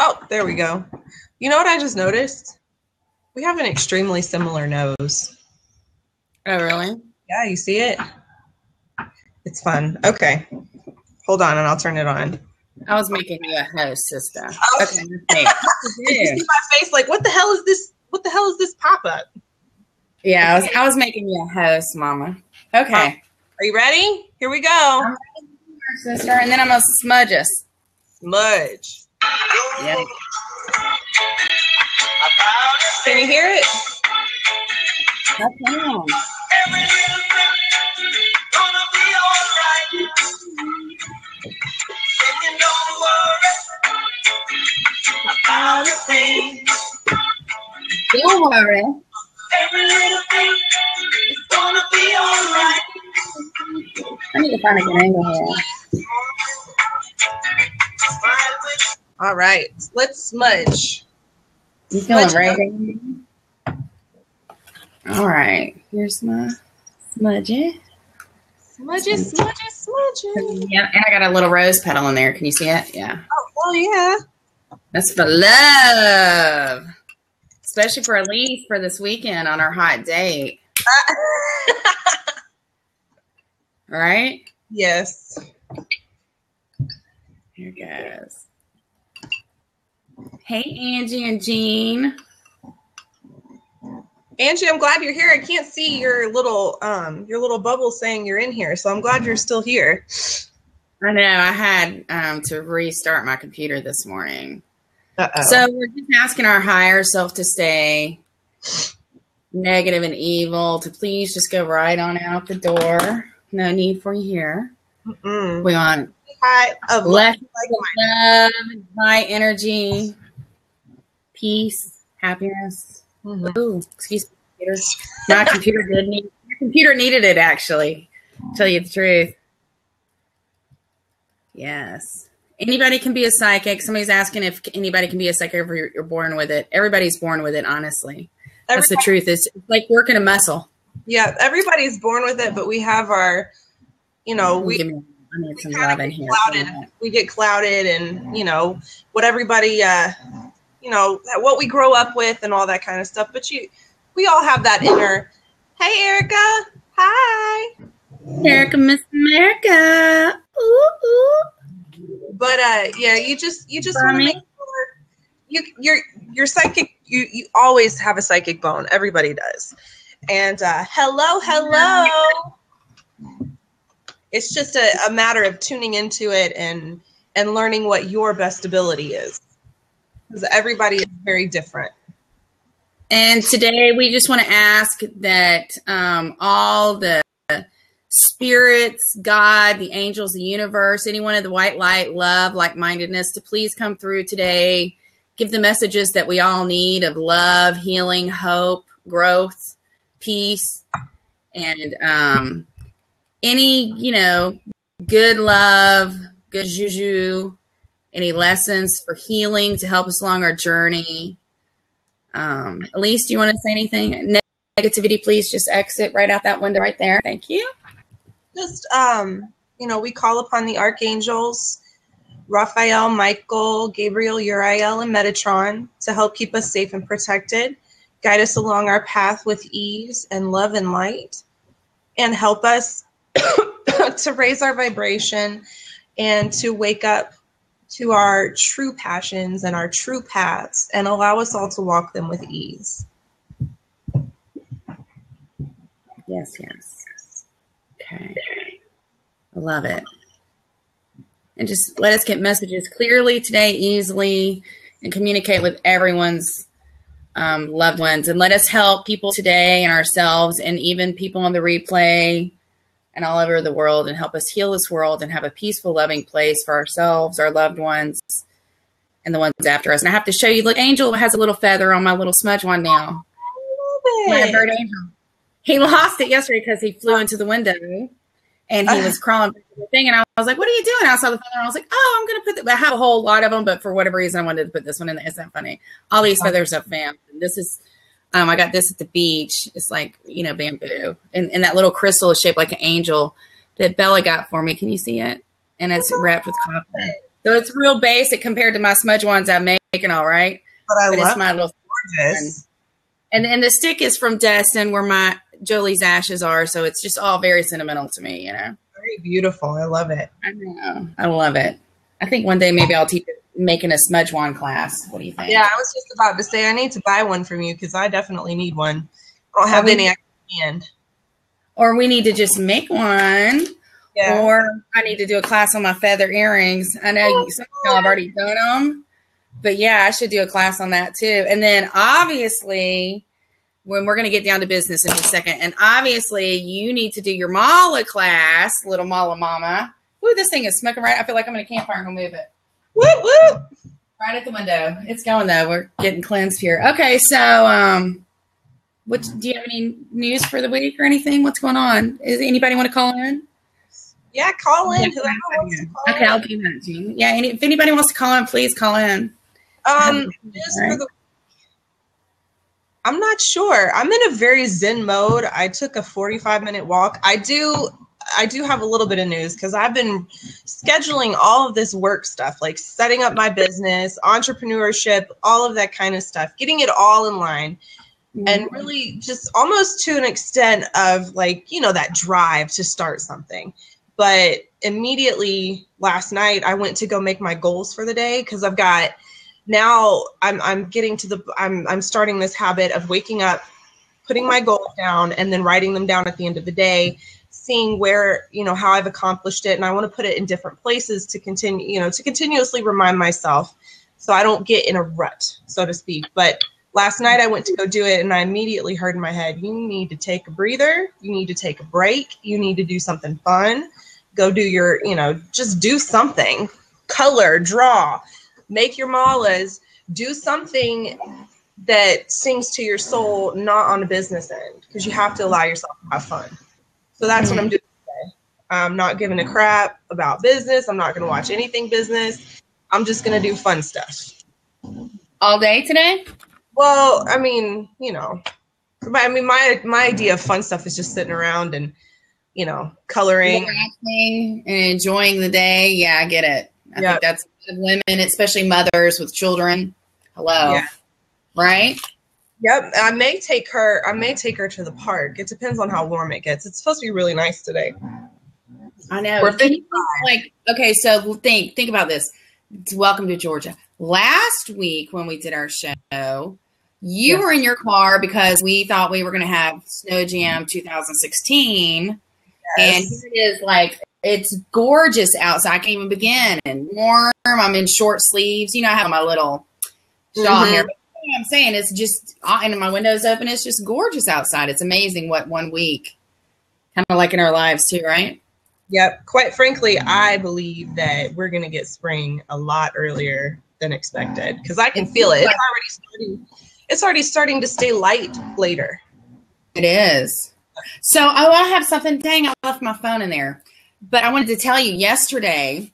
Oh, there we go. You know what I just noticed? We have an extremely similar nose. Oh, really? Yeah, you see it? It's fun. Okay. Hold on, and I'll turn it on. I was making you a host, sister. Oh. Okay. Did you see my face? Like, what the hell is this? What the hell is this pop-up? Yeah, I was making you a host, Mama. Okay. Are you ready? Here we go. I'm ready, sister, and then I'm gonna smudge us. Smudge. Yeah. Can you hear it? I can. Don't worry. Every little thing is gonna be all right. I need to find a good angle here. All right, let's smudge. You feeling ready? All right, here's my smudgy. Smudges. Yeah, and I got a little rose petal in there. Can you see it? Yeah. Oh, well, yeah. That's for love. Especially for Elise for this weekend on our hot date. Right? Yes. Here goes. Hey, Angie and Jean. Angie, I'm glad you're here. I can't see your little bubble saying you're in here, so I'm glad you're still here. I know. I had to restart my computer this morning. Uh-oh. So we're just asking our higher self to stay negative and evil, to please just go right on out the door. No need for you here. Mm-mm. We want Of love, high energy, peace, happiness. Mm-hmm. Ooh, excuse me, computer. My computer did need. Your computer needed it, actually. Tell you the truth. Yes. Anybody can be a psychic. Somebody's asking if anybody can be a psychic if you're born with it. Everybody's born with it, honestly. That's the truth. It's like working a muscle. Yeah, everybody's born with it, but we have our, I need some love in here. We get clouded and, what everybody, what we grow up with and all that kind of stuff. But we all have that inner, hey, Erica. Hi. Erica, Miss America. Ooh, ooh. But yeah, you just want to make sure you're psychic. You always have a psychic bone. Everybody does. And hello. It's just a matter of tuning into it and learning what your best ability is, because everybody is very different. And today we just want to ask that all the spirits, God, the angels, the universe, anyone of the white light, love, like-mindedness, to please come through today. Give the messages that we all need of love, healing, hope, growth, peace, and any, good love, good juju, any lessons for healing to help us along our journey. Elise, do you want to say anything? Negativity, please just exit right out that window right there. Thank you. Just, we call upon the archangels, Raphael, Michael, Gabriel, Uriel, and Metatron to help keep us safe and protected, guide us along our path with ease and love and light, and help us to raise our vibration and to wake up to our true passions and our true paths and allow us all to walk them with ease. Yes. Okay. I love it. And just let us get messages clearly today, easily, and communicate with everyone's loved ones. And let us help people today and ourselves and even people on the replay and all over the world, and help us heal this world and have a peaceful, loving place for ourselves, our loved ones, and the ones after us. And I have to show you, look, Angel has a little feather on my little smudge one now. My bird Angel. He lost it yesterday because he flew into the window and he was crawling through the thing. And I was like, what are you doing? I saw the feather and I was like, oh, I'm going to put I have a whole lot of them, but for whatever reason, I wanted to put this one in there. Isn't that funny? All these feathers are fam. This is, I got this at the beach. It's like, bamboo. And that little crystal is shaped like an angel that Bella got for me. Can you see it? And it's wrapped with copper. So it's real basic compared to my smudge ones I make stick and all, right? But I love it's my little gorgeous. And the stick is from Destin, where my Jolie's ashes are. So it's just all very sentimental to me, you know. Very beautiful. I love it. I know. I love it. I think one day maybe I'll teach it making a smudge wand class. What do you think? Yeah, I was just about to say I need to buy one from you because I definitely need one. I don't have any at hand. Or we need to just make one. Yeah. Or I need to do a class on my feather earrings. I know some of y'all have already done them. But yeah, I should do a class on that too. And then obviously, when we're going to get down to business in just a second, and obviously you need to do your mala class, little mala mama. Ooh, this thing is smoking right. I feel like I'm in a campfire. I'm going to move it. Whoop, whoop. Right at the window. It's going though. We're getting cleansed here. Okay, so do you have any news for the week or anything? What's going on? Is anybody want to call in? Yeah, call in. Whoever wants to call okay, in. I'll do that, Jean. Yeah, if anybody wants to call in, please call in. Just for the I'm not sure. I'm in a very zen mode. I took a 45-minute walk. I do have a little bit of news because I've been scheduling all of this work stuff, like setting up my business, entrepreneurship, all of that kind of stuff, getting it all in line. And really just almost to an extent of like, you know, that drive to start something. But immediately last night I went to go make my goals for the day because I've got now I'm getting to I'm starting this habit of waking up, putting my goals down and then writing them down at the end of the day, seeing where, you know, how I've accomplished it. And I want to put it in different places to continue, you know, to continuously remind myself so I don't get in a rut, so to speak. But last night I went to go do it and I immediately heard in my head, you need to take a breather. You need to take a break. You need to do something fun. Go do your, you know, just do something. Color, draw, make your malas, do something that sings to your soul, not on a business end, because you have to allow yourself to have fun. So that's what I'm doing today. I'm not giving a crap about business. I'm not going to watch anything business. I'm just going to do fun stuff. All day today? Well, I mean, you know, my idea of fun stuff is just sitting around and, you know, coloring. Relaxing and enjoying the day. Yeah, I get it. I think that's women, especially mothers with children. Hello. Yeah. Right? Yep. I may take her to the park. It depends on how warm it gets. It's supposed to be really nice today. I know. We're 55. Like, okay, so think about this. Welcome to Georgia. Last week when we did our show, you were in your car because we thought we were going to have Snow Jam 2016. And here it is, like, it's gorgeous outside. I can't even begin. And warm. I'm in short sleeves. You know, I have my little shawl here. But you know what I'm saying? It's just, and my window's open. It's just gorgeous outside. It's amazing what 1 week, kind of like in our lives too, right? Yep. Quite frankly, I believe that we're going to get spring a lot earlier than expected because I can feel it. It's already starting to stay light later. It is. So, I have something. Dang, I left my phone in there. But I wanted to tell you yesterday,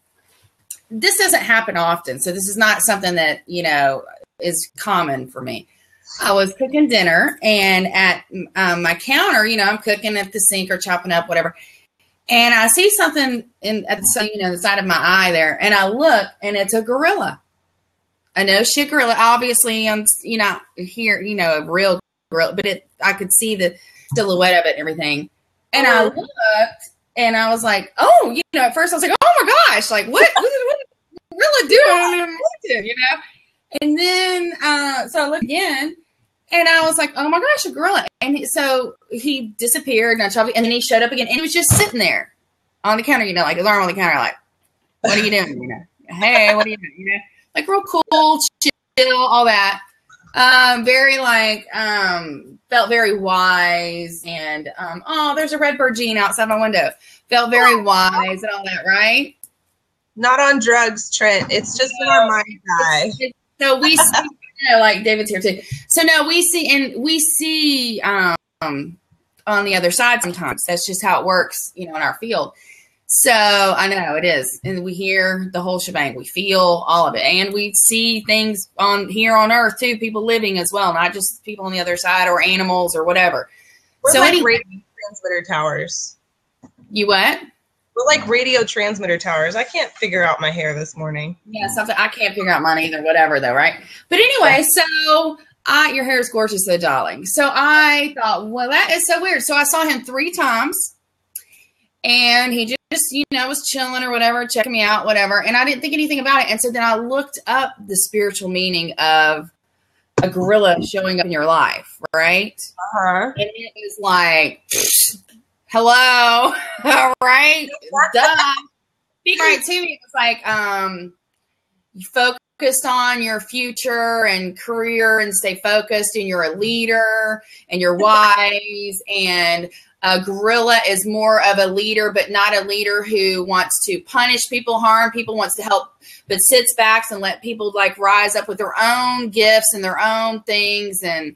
this doesn't happen often. So this is not something that, you know, is common for me. I was cooking dinner and at my counter, you know, I'm cooking at the sink or chopping up, whatever. And I see something at the, you know, the side of my eye there. And I look and it's a gorilla. A no shit gorilla. Obviously, I'm, you know, here, you know, a real gorilla, but I could see the silhouette of it and everything. And I looked and I was like, oh, you know, at first I was like, oh my gosh, like what is the gorilla doing? You know? And then, so I looked again and I was like, oh my gosh, a gorilla. And so he disappeared and and then he showed up again and he was just sitting there on the counter, you know, like his arm on the counter, like, what are you doing? You know, hey, what are you doing? You know, like real cool, chill, all that. Very like, felt very wise and, oh, there's a redbird Jean outside my window. Felt very wise and all that, right? Not on drugs, Trent. It's just in our mind eye. So we see, you know, like David's here too. So no, we see, on the other side sometimes. That's just how it works, you know, in our field. So I know it is. And we hear the whole shebang. We feel all of it. And we see things here on earth too, people living as well, not just people on the other side or animals or whatever. We're so like radio transmitter towers. You what? We're like radio transmitter towers. I can't figure out my hair this morning. Yeah, something I can't figure out mine either. Whatever, though, right? But anyway, so your hair is gorgeous, though, darling. So I thought, well, that is so weird. So I saw him 3 times, and he just was chilling or whatever, checking me out, whatever. And I didn't think anything about it. And so then I looked up the spiritual meaning of a gorilla showing up in your life, right? Uh-huh. And it was like, hello, all right, duh. Speak right to me. It was like, you focused on your future and career and stay focused, and you're a leader and you're wise, and a gorilla is more of a leader, but not a leader who wants to punish people, harm people, wants to help, but sits back and let people like rise up with their own gifts and their own things and,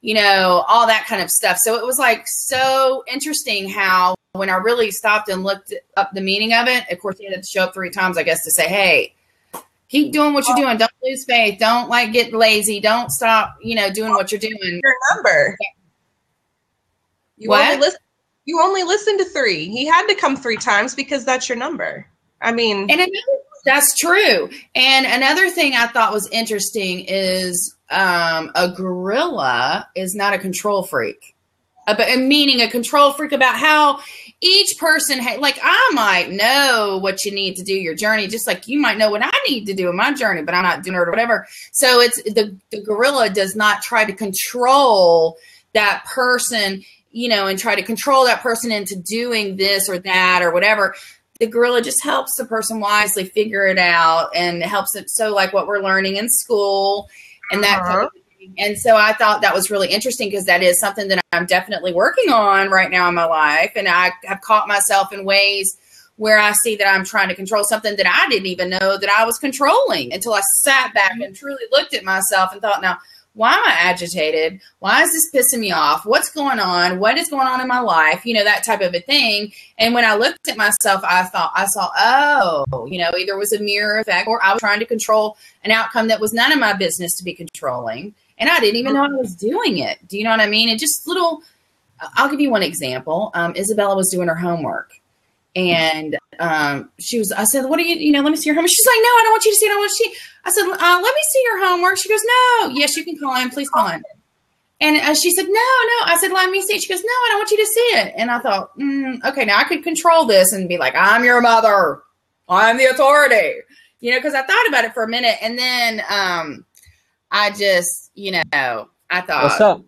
all that kind of stuff. So it was like so interesting how when I really stopped and looked up the meaning of it, of course, he had to show up 3 times, I guess, to say, hey, keep doing what you're doing. Don't lose faith. Don't get lazy. Don't stop, doing what you're doing. Your number. You only listen to 3. He had to come 3 times because that's your number. I mean, that's true. And another thing I thought was interesting is a gorilla is not a control freak. Meaning a control freak about how each person, like I might know what you need to do your journey, just like you might know what I need to do in my journey, but I'm not doing it or whatever. So it's the gorilla does not try to control that person, and try to control that person into doing this or that or whatever. The gorilla just helps the person wisely figure it out and helps it. So like what we're learning in school and that kind of thing. And so I thought that was really interesting because that is something that I'm definitely working on right now in my life. And I have caught myself in ways where I see that I'm trying to control something that I didn't even know that I was controlling until I sat back and truly looked at myself and thought, now, why am I agitated? Why is this pissing me off? What's going on? What is going on in my life? That type of a thing. And when I looked at myself, I saw, either it was a mirror effect or I was trying to control an outcome that was none of my business to be controlling. And I didn't even know I was doing it. Do you know what I mean? And just I'll give you one example. Isabella was doing her homework. And I said, what are you, let me see your homework. She's like, no, I don't want you to see it. I don't want you to see. I said, let me see your homework. She goes, no. Yes, you can call him. Please call him. And she said, no. I said, let me see it. She goes, no, I don't want you to see it. And I thought, okay, now I could control this and be like, I'm your mother. I'm the authority. Because I thought about it for a minute. And then I just, I thought. What's up?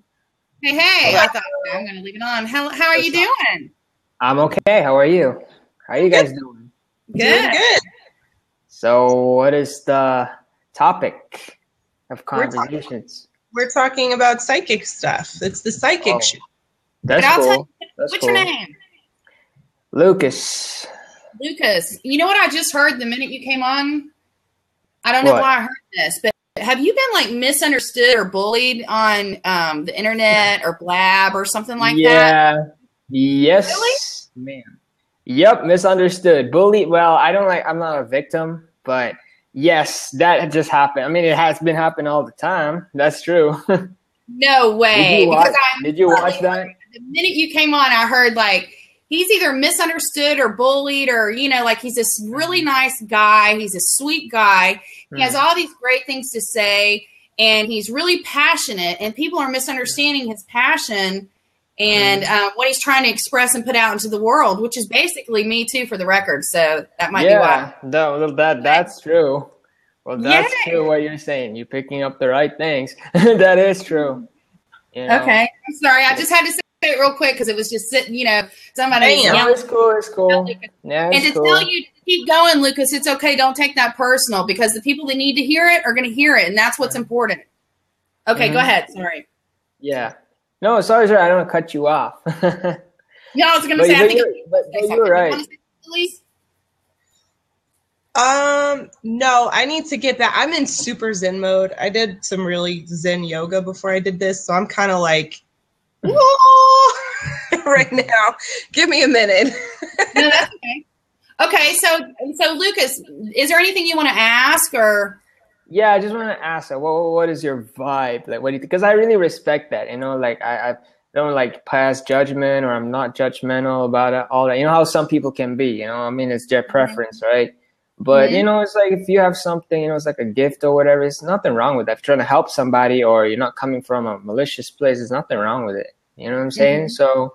Hey. I thought, okay, I'm going to leave it on. How are you doing? I'm okay. How are you? How are you guys doing? Good. Good. So what is the topic of conversations? We're talking about psychic stuff. It's the psychic show. That's cool. What's your name? Lucas. You know what I just heard the minute you came on? I don't know why I heard this, but have you been like misunderstood or bullied on the internet or Blab or something like that? Yeah. Yes. Really? Man. Yep, misunderstood. Bully. Well, I'm not a victim, but yes, that just happened. I mean, it has been happening all the time. That's true. No way. Did you watch that? The minute you came on, I heard like he's either misunderstood or bullied or, like he's this really nice guy. He's a sweet guy. He has all these great things to say and he's really passionate and people are misunderstanding his passion and what he's trying to express and put out into the world, which is basically me too, for the record. So that might be why. That's true. Well, that's true what you're saying. You're picking up the right things. That is true. Okay. I'm sorry. I just had to say it real quick because it was just sitting, somebody. It's cool. Yeah, and to tell you to keep going, Lucas, it's okay. Don't take that personal because the people that need to hear it are going to hear it. And that's what's important. Okay, go ahead. Sorry. Yeah. No, sorry, sir. I don't want to cut you off. No, I was going to say, I think you're right. No, I need to get back. I'm in super Zen mode. I did some really Zen yoga before I did this, so I'm kind of like, whoa, right now. Give me a minute. No, that's okay. Okay, so Lucas, is there anything you want to ask or? Yeah, I just want to ask, what is your vibe? Like, what do you think? Because I really respect that. Like don't like pass judgment, or I'm not judgmental about it, all that. You know how some people can be, you know, I mean, it's their preference, right? But, you know, it's like if you have something, you know, it's like a gift or whatever, it's nothing wrong with that. If you're trying to help somebody or you're not coming from a malicious place, there's nothing wrong with it. You know what I'm saying? So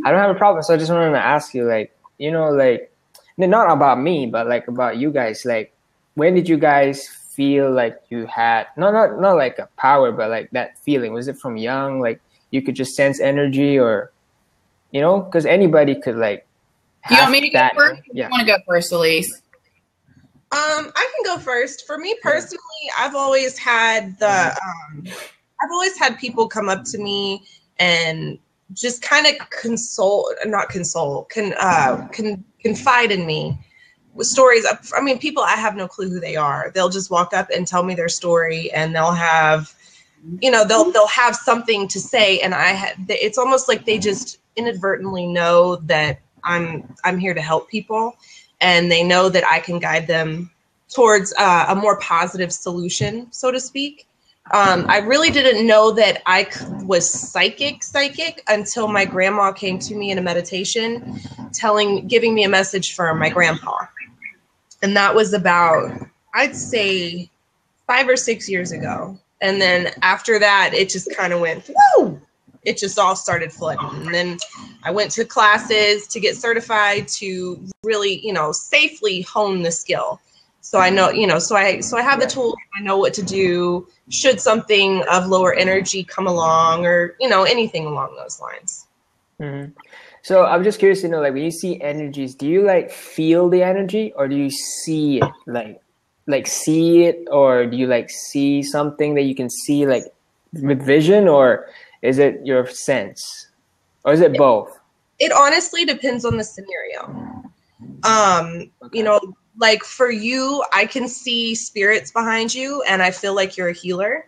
I don't have a problem. So I just wanted to ask you, like, you know, like, not about me, but like about you guys. Like, when did you guys feel like you had, not like a power, but like that feeling? Was it from young? Like you could just sense energy, or, you know, because anybody could like Do you want me to go that. first? Yeah. You want to go first, Elise? I can go first. For me personally, I've always had I've always had people come up to me and just kind of confide in me with stories. I mean, people, I have no clue who they are. They'll just walk up and tell me their story, and they'll have, you know, they'll have something to say, and it's almost like they just inadvertently know that I'm here to help people, and they know that I can guide them towards a more positive solution, so to speak. I really didn't know that I was psychic until my grandma came to me in a meditation, giving me a message from my grandpa. And that was about, I'd say, 5 or 6 years ago. And then after that, it just kind of went, woo! It just all started flooding. And then I went to classes to get certified to really, you know, safely hone the skill. So I know, you know, so I have the tools. I know what to do should something of lower energy come along, or, you know, anything along those lines. Mm-hmm. So I'm just curious to know, like, when you see energies, do you like feel the energy, or do you see it, like see it, or do you like see something that you can see like with vision, or is it your sense, or is it both? It honestly depends on the scenario. You know, like for you, I can see spirits behind you, and I feel like you're a healer.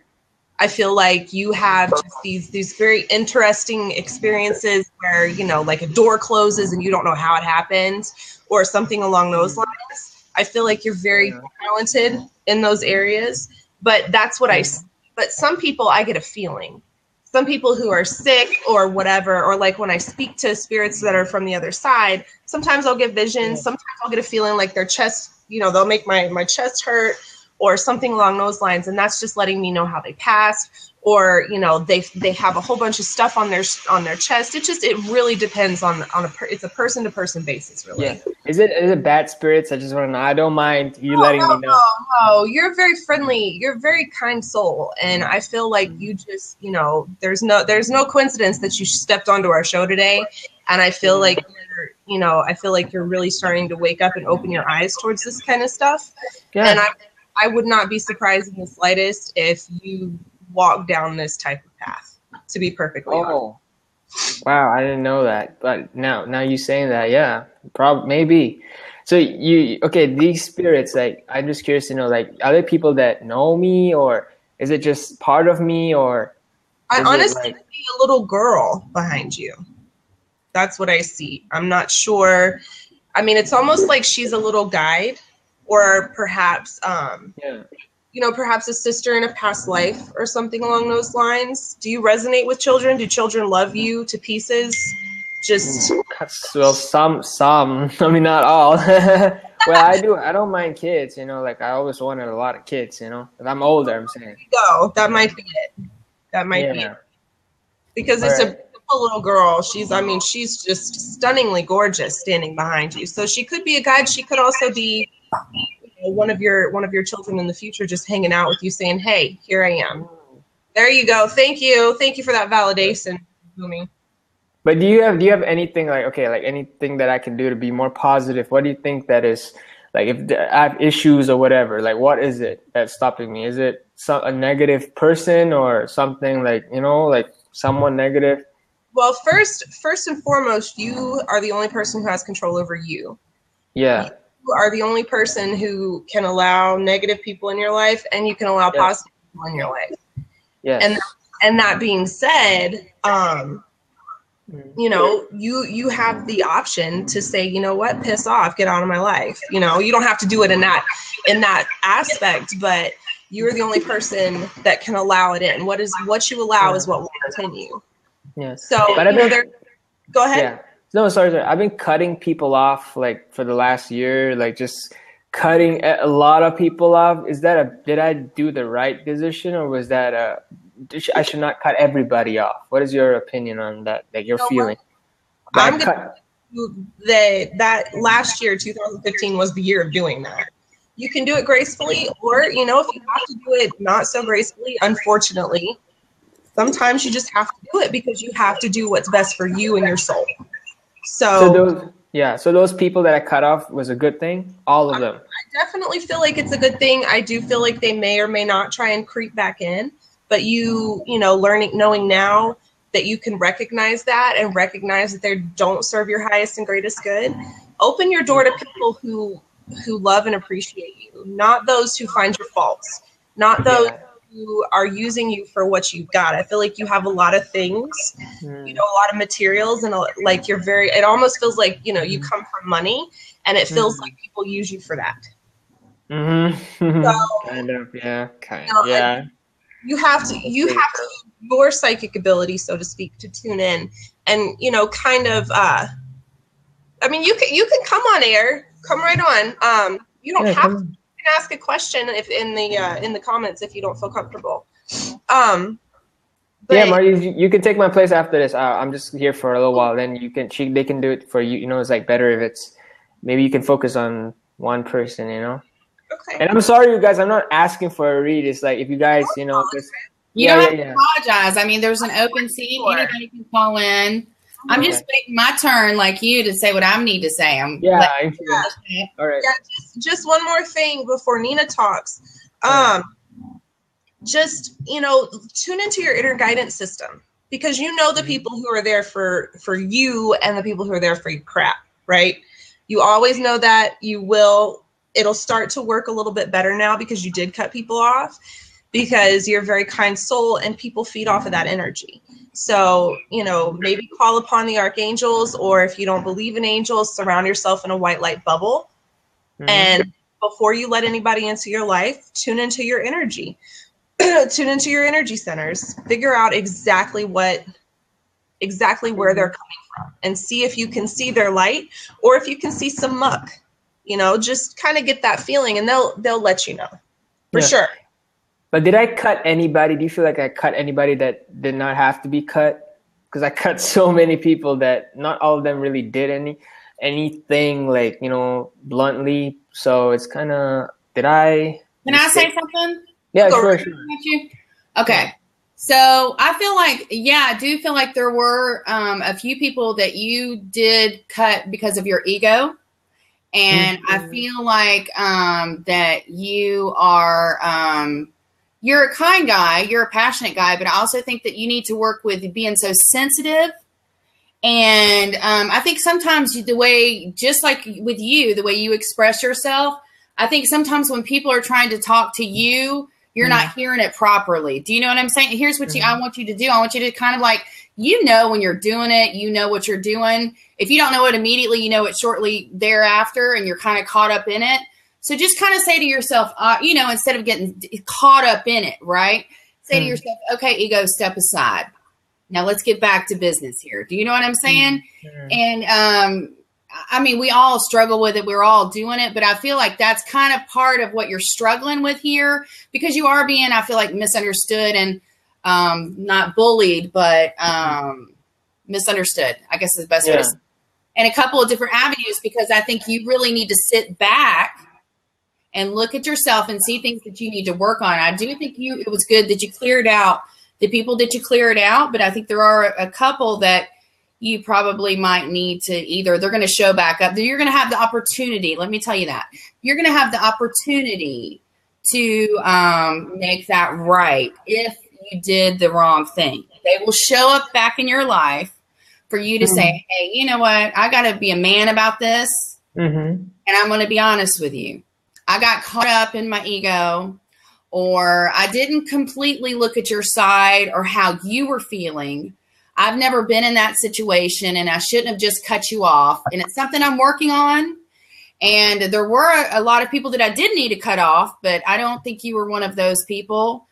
I feel like you have just these very interesting experiences where, you know, like a door closes and you don't know how it happened, or something along those lines. I feel like you're very talented in those areas, but that's what I see. But some people, I get a feeling. Some people who are sick or whatever, or like when I speak to spirits that are from the other side, sometimes I'll get visions. Sometimes I'll get a feeling like their chest, you know, they'll make my chest hurt, or something along those lines. And that's just letting me know how they passed, or, you know, they have a whole bunch of stuff on their chest. It really depends on it's a person to person basis, really. Yeah. Is it bad spirits? I just want to know. I don't mind you letting me know. No, you're very friendly. You're a very kind soul. And I feel like you just, you know, there's no coincidence that you stepped onto our show today. And I feel like you're really starting to wake up and open your eyes towards this kind of stuff. Yeah. And I would not be surprised in the slightest if you walk down this type of path, to be perfectly honest. Wow, I didn't know that. But now you saying that, yeah, maybe. So these spirits, like, I'm just curious to know, like, are there people that know me, or is it just part of me, or? I honestly see a little girl behind you. That's what I see. I'm not sure. I mean, it's almost like she's a little guide, or perhaps, you know, perhaps a sister in a past life or something along those lines. Do you resonate with children? Do children love you to pieces? Well, some, I mean, not all. Well, I do. I don't mind kids, you know, like I always wanted a lot of kids, you know, if I'm older, I'm saying. No, that might be it. That might be it. Because it's a beautiful little girl. She's just stunningly gorgeous standing behind you. So she could be a guide. She could also be, you know, one of your children in the future, just hanging out with you, saying, "Hey, here I am." There you go. Thank you for that validation, Boomy. But do you have anything like anything that I can do to be more positive? What do you think that is, like, if I have issues or whatever, like, what is it that's stopping me? Is it a negative person, or something, like, you know, like someone negative? Well, first and foremost, you are the only person who has control over you. Yeah. You are the only person who can allow negative people in your life, and you can allow positive people in your life. Yes. And that being said, you know, you have the option to say, you know what, piss off, get out of my life. You know, you don't have to do it in that aspect, but you're the only person that can allow it in. What you allow is what will continue. Yeah. So, But I've been, go ahead. yeah. No, sorry. I've been cutting people off like for the last year, like just cutting a lot of people off. Did I do the right decision, or was that I should not cut everybody off? What is your opinion on that? Like your feeling? I'm gonna that last year, 2015, was the year of doing that. You can do it gracefully, or if you have to do it not so gracefully, unfortunately, sometimes you just have to do it because you have to do what's best for you and your soul. So those people that I cut off was a good thing. All of them. I definitely feel like it's a good thing. I do feel like they may or may not try and creep back in, but knowing now that you can recognize that and recognize that they don't serve your highest and greatest good. Open your door to people who love and appreciate you, not those who find your faults, not those who are using you for what you've got. I feel like you have a lot of things, a lot of materials, and like it almost feels like, you come from money, and it feels like people use you for that. Mm-hmm. So, kind of, yeah. Yeah. You have to use your psychic ability, so to speak, to tune in and, kind of, you can come on air, come right on. You don't have to ask a question if in the comments if you don't feel comfortable. Yeah, Marty, you can take my place after this. I'm just here for a little while. Then they can do it for you. It's like better if it's maybe you can focus on one person. Okay. And I'm sorry, you guys. I'm not asking for a read. It's like if you guys, you don't have to apologize. I mean, there's an open seat. Sure. Anybody can call in. I'm just waiting my turn, like you, to say what I need to say. All right. Yeah, just one more thing before Nina talks. Just tune into your inner guidance system, because the people who are there for you and the people who are there for your crap, right? You always know that it'll start to work a little bit better now because you did cut people off, because you're a very kind soul and people feed off of that energy. So, maybe call upon the archangels, or if you don't believe in angels, surround yourself in a white light bubble. Mm-hmm. And before you let anybody into your life, tune into your energy. Tune into your energy centers. Figure out exactly where they're coming from, and see if you can see their light, or if you can see some muck. Just kind of get that feeling, and they'll let you know for sure. But did I cut anybody? Do you feel like I cut anybody that did not have to be cut? Because I cut so many people that not all of them really did anything like, bluntly. So it's kind of, did I? Can I say something? Yeah, sure. Okay. So I do feel like there were a few people that you did cut because of your ego. And I feel like that you are, you're a kind guy, you're a passionate guy, but I also think that you need to work with being so sensitive. And I think sometimes just like with you, the way you express yourself, I think sometimes when people are trying to talk to you, you're not hearing it properly. Do you know what I'm saying? Here's what I want you to do. I want you to kind of like, when you're doing it, what you're doing. If you don't know it immediately, you know it shortly thereafter, and you're kind of caught up in it. So just kind of say to yourself, instead of getting caught up in it, right? Say to yourself, okay, ego, step aside. Now let's get back to business here. Do you know what I'm saying? And, we all struggle with it. We're all doing it, but I feel like that's kind of part of what you're struggling with here, because you are being, I feel like, misunderstood and not bullied, but misunderstood, I guess is the best way to say it. And a couple of different avenues, because I think you really need to sit back and look at yourself and see things that you need to work on. I do think it was good that you cleared out the people that you cleared out, but I think there are a couple that you probably might need to either, they're going to show back up. You're going to have the opportunity. Let me tell you that. You're going to have the opportunity to make that right if you did the wrong thing. They will show up back in your life for you to say, hey, you know what? I got to be a man about this. And I'm going to be honest with you. I got caught up in my ego, or I didn't completely look at your side or how you were feeling. I've never been in that situation, and I shouldn't have just cut you off. And it's something I'm working on. And there were a lot of people that I did need to cut off, but I don't think you were one of those people.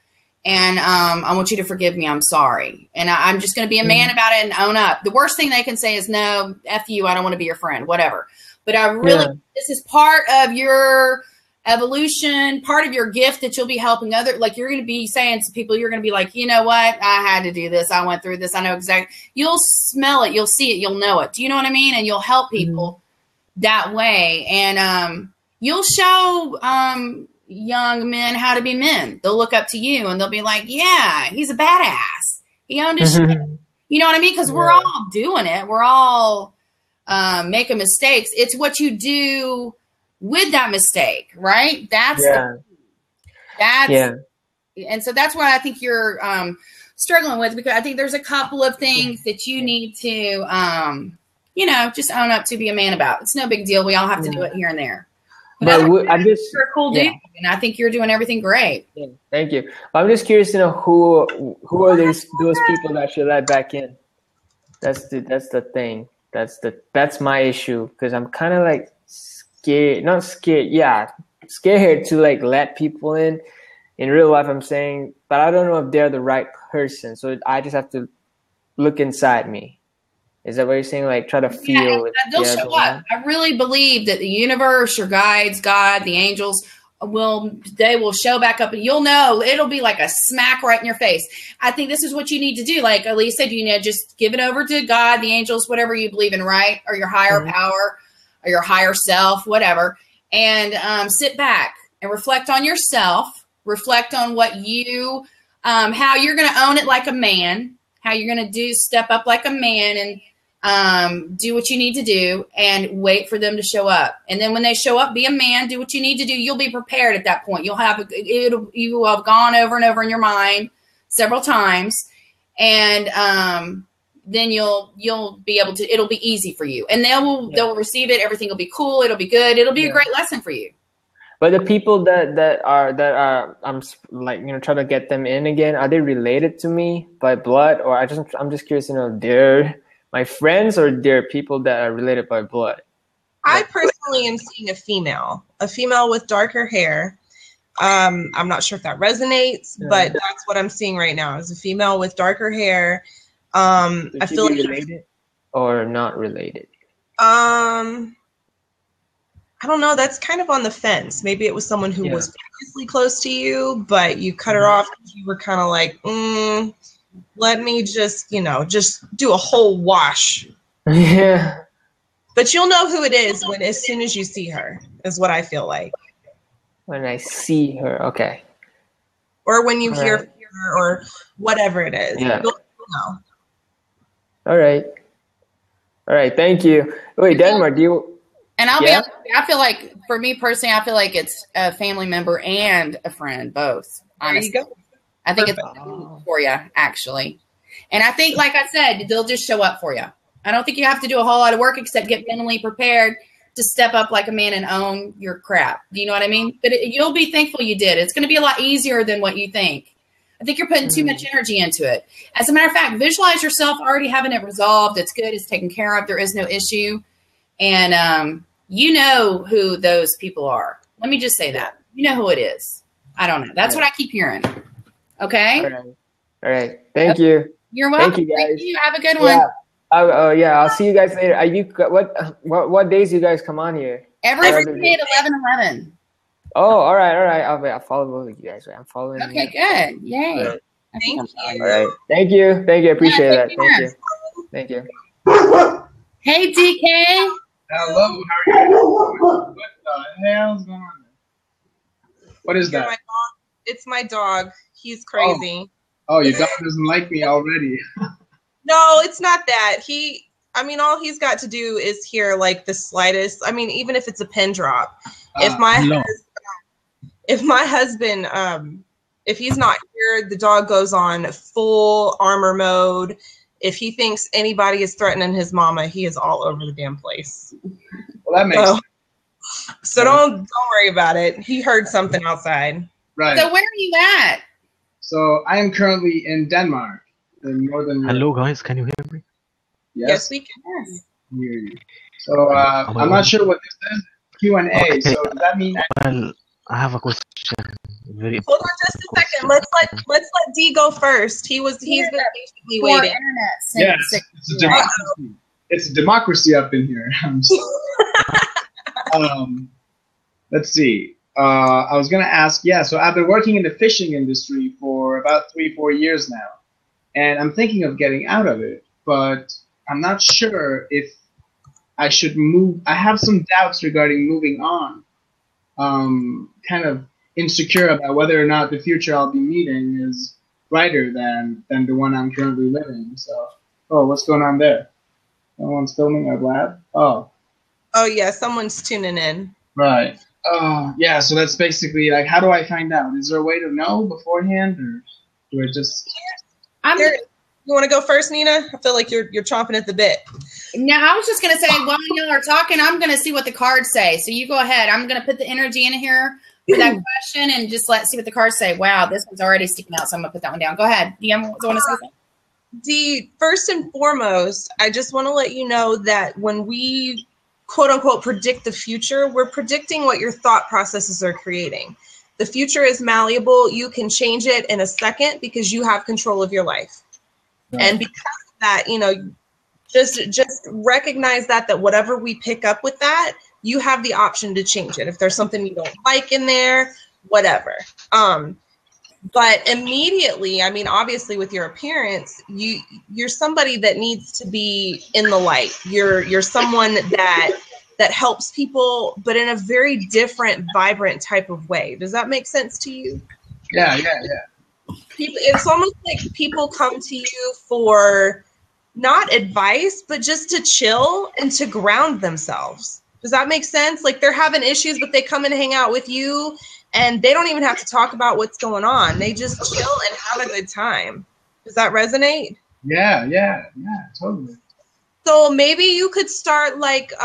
And I want you to forgive me. I'm sorry. And I'm just going to be a man about it and own up. The worst thing they can say is, no, F you, I don't want to be your friend, whatever. But I really, this is part of your evolution, part of your gift that you'll be helping other. Like, you're going to be saying to people, you're going to be like, you know what? I had to do this. I went through this. I know exactly. You'll smell it. You'll see it. You'll know it. Do you know what I mean? And you'll help people that way. And you'll show young men how to be men. They'll look up to you and they'll be like, yeah, he's a badass. He owned his shit. You know what I mean? Because we're all doing it. We're all making mistakes. It's what you do with that mistake, right? That's and so that's what I think you're struggling with, because I think there's a couple of things that you need to just own up to, be a man about. It's no big deal. We all have to do it here and there. But I'm just, you're a cool dude, and I think you're doing everything great. Yeah, thank you. I'm just curious to know who are those people that should let back in. That's the thing. That's my issue, because I'm kind of like scared to like let people in real life. I'm saying, but I don't know if they're the right person. So I just have to look inside me. Is that what you're saying? Like, try to feel. They'll show up. I really believe that the universe, your guides, God, the angels will show back up, and you'll know. It'll be like a smack right in your face. I think this is what you need to do. Like Elise said, just give it over to God, the angels, whatever you believe in, right? Or your higher power or your higher self, whatever. And sit back and reflect on yourself. Reflect on what you, how you're going to own it like a man, how you're going to step up like a man and do what you need to do, and wait for them to show up. And then when they show up, be a man, do what you need to do. You'll be prepared at that point. You will have gone over and over in your mind several times. And then you'll be able to, it'll be easy for you, and they'll receive it. Everything will be cool. It'll be good. It'll be a great lesson for you. But the people that are I'm like, trying to get them in again, are they related to me by blood, or I'm just curious to know, they're my friends or they're people that are related by blood? I personally am seeing a female with darker hair. I'm not sure if that resonates, but that's what I'm seeing right now, is a female with darker hair. I feel like related or not related. I don't know. That's kind of on the fence. Maybe it was someone who was previously close to you, but you cut her off because you were kind of like, let me just do a whole wash. Yeah. But you'll know who it is as soon as you see her, is what I feel like. When I see her, okay. Or when you hear her, or whatever it is. Yeah. You'll know. All right. Thank you. Wait, Denmark, do you? And I'll be honest, I feel like, for me personally, I feel like it's a family member and a friend, both. Honestly. There you go. I think it's for you, actually. And I think, like I said, they'll just show up for you. I don't think you have to do a whole lot of work except get mentally prepared to step up like a man and own your crap. Do you know what I mean? But you'll be thankful you did. It's going to be a lot easier than what you think. I think you're putting too much energy into it. As a matter of fact, visualize yourself already having it resolved. It's good. It's taken care of. There is no issue. And you know who those people are. Let me just say that. You know who it is. I don't know. That's what I keep hearing. Okay? All right. Thank you. You're welcome. Thank you, guys. Thank you. Have a good one. I'll see you guys later. Are you what days do you guys come on here? Every Friday at 11:11. Oh, all right. I'll follow both of you guys. I'm following. Okay, good. Yay. Right. Thank you. All right. Thank you. I appreciate that. Thank you. Hey, DK. Hello. How are you? What the hell's going on? What is that? It's my dog. He's crazy. Oh, your dog doesn't like me already. No, it's not that. All he's got to do is hear like the slightest. Even if it's a pin drop. If my husband, if he's not here, the dog goes on full armor mode. If he thinks anybody is threatening his mama, he is all over the damn place. Well, that makes sense. So don't worry about it. He heard something outside. Right. So where are you at? So I am currently in Denmark, in northern. Hello, guys. Can you hear me? Yes, we can. Yes. Hear you. So I'm not sure what this is. Q&A. Okay. So does that mean? Well, I have a question. Very Hold on just a second. Let's let D go first. He's been patiently Poor waiting. internet. Yes, it's a democracy. It's a democracy up in here. Let's see. I was going to ask, so I've been working in the fishing industry for about 3-4 years now, and I'm thinking of getting out of it, but I'm not sure if I should move. I have some doubts regarding moving on. Kind of insecure about whether or not the future I'll be meeting is brighter than the one I'm currently living. So, what's going on there? Someone's filming our lab? Oh yeah, someone's tuning in. Right. Yeah, so that's basically like, how do I find out? Is there a way to know beforehand, or do I just... You want to go first, Nina? I feel like you're chomping at the bit. No, I was just going to say, while y'all are talking, I'm going to see what the cards say. So you go ahead. I'm going to put the energy in here for that question and just see what the cards say. Wow, this one's already sticking out, so I'm going to put that one down. Go ahead. Do you want to say something? D, first and foremost, I just want to let you know that when we quote unquote predict the future, we're predicting what your thought processes are creating. The future is malleable. You can change it in a second because you have control of your life. Right. And because of that, just recognize that whatever we pick up with that, you have the option to change it. If there's something you don't like in there, whatever. But immediately, obviously with your appearance, you're somebody that needs to be in the light. You're someone that helps people, but in a very different, vibrant type of way. Does that make sense to you? Yeah. It's almost like people come to you for not advice, but just to chill and to ground themselves. Does that make sense? Like they're having issues, but they come and hang out with you and they don't even have to talk about what's going on. They just chill and have a good time. Does that resonate? Yeah, totally. So maybe you could start because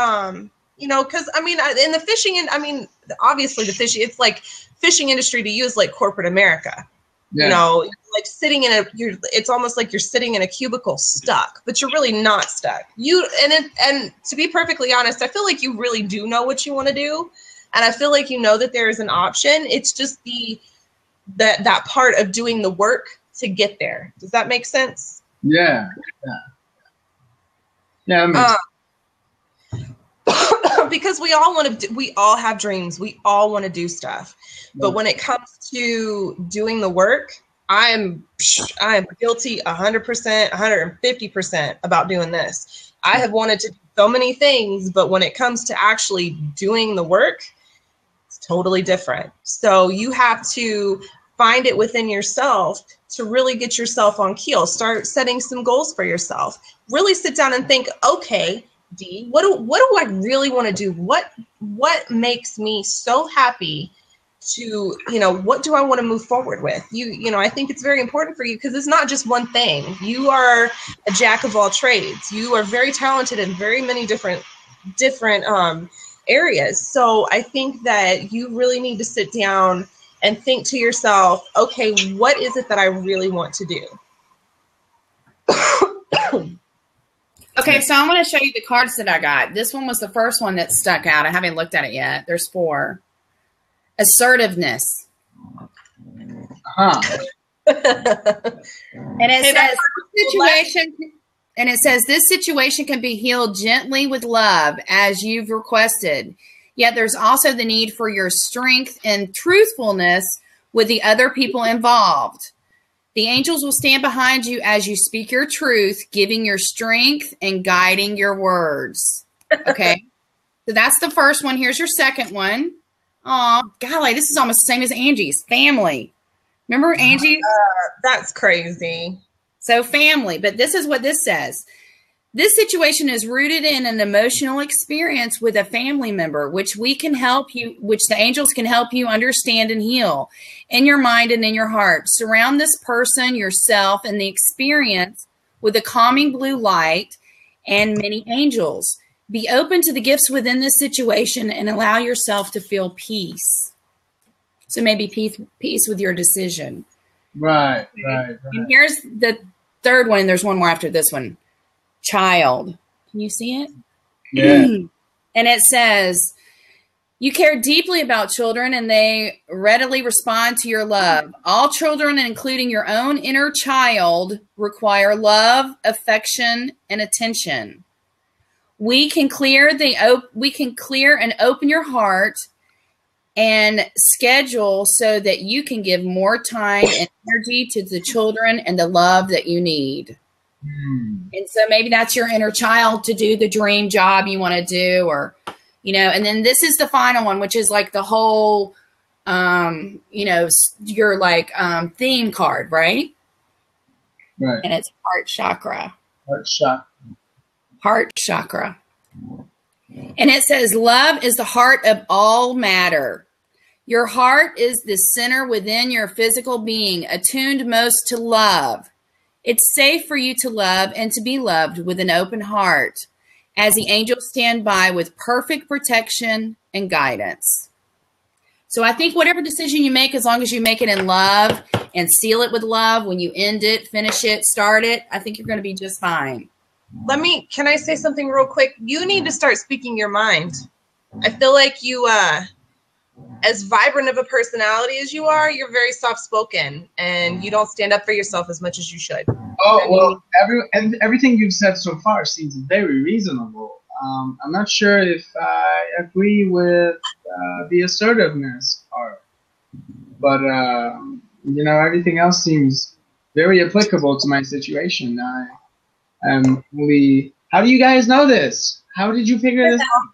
in the fishing, obviously the fishing, it's like fishing industry to you is like corporate America. Yeah. Like sitting it's almost like you're sitting in a cubicle stuck, but you're really not stuck. And to be perfectly honest, I feel like you really do know what you want to do. And I feel like you know that there is an option. It's just that part of doing the work to get there. Does that make sense? Yeah. That makes sense. Because we all have dreams. We all want to do stuff. But when it comes to doing the work, I am guilty 100%, 150% about doing this. I have wanted to do so many things, but when it comes to actually doing the work, it's totally different. So you have to find it within yourself to really get yourself on keel. Start setting some goals for yourself. Really sit down and think, okay, D, what do I really want to do? What makes me so happy to, what do I want to move forward with? I think it's very important for you because it's not just one thing. You are a jack of all trades. You are very talented in very many different areas. So I think that you really need to sit down and think to yourself, okay, what is it that I really want to do? Okay, so I'm going to show you the cards that I got. This one was the first one that stuck out. I haven't looked at it yet. There's 4. Assertiveness. And it says this situation can be healed gently with love as you've requested. Yet there's also the need for your strength and truthfulness with the other people involved. The angels will stand behind you as you speak your truth, giving your strength and guiding your words. Okay. So that's the first one. Here's your second one. Oh, golly, this is almost the same as Angie's. Family. Remember Angie? That's crazy. So family, but this is what this says. This situation is rooted in an emotional experience with a family member, which the angels can help you understand and heal in your mind and in your heart. Surround this person, yourself, and the experience with a calming blue light and many angels. Be open to the gifts within this situation and allow yourself to feel peace. So maybe peace with your decision. Right. And here's the third one. There's one more after this one. Child. Can you see it? Yeah. And it says, You care deeply about children, and they readily respond to your love. All children, including your own inner child, require love, affection, and attention. We can clear and open your heart and schedule so that you can give more time and energy to the children and the love that you need. And so maybe that's your inner child to do the dream job you want to do, or, you know, and then this is the final one, which is like the whole, you know, your like theme card, right? Right. And it's heart chakra. Heart chakra. Heart chakra. And it says, love is the heart of all matter. Your heart is the center within your physical being, attuned most to love. It's safe for you to love and to be loved with an open heart, as the angels stand by with perfect protection and guidance. So I think whatever decision you make, as long as you make it in love and seal it with love, when you end it, finish it, start it, I think you're going to be just fine. Can I say something real quick? You need to start speaking your mind. I feel like you, as vibrant of a personality as you are, you're very soft-spoken, and you don't stand up for yourself as much as you should. Oh, well, everything you've said so far seems very reasonable. I'm not sure if I agree with the assertiveness part, but, you know, everything else seems very applicable to my situation. I'm really, how do you guys know this? How did you figure this out?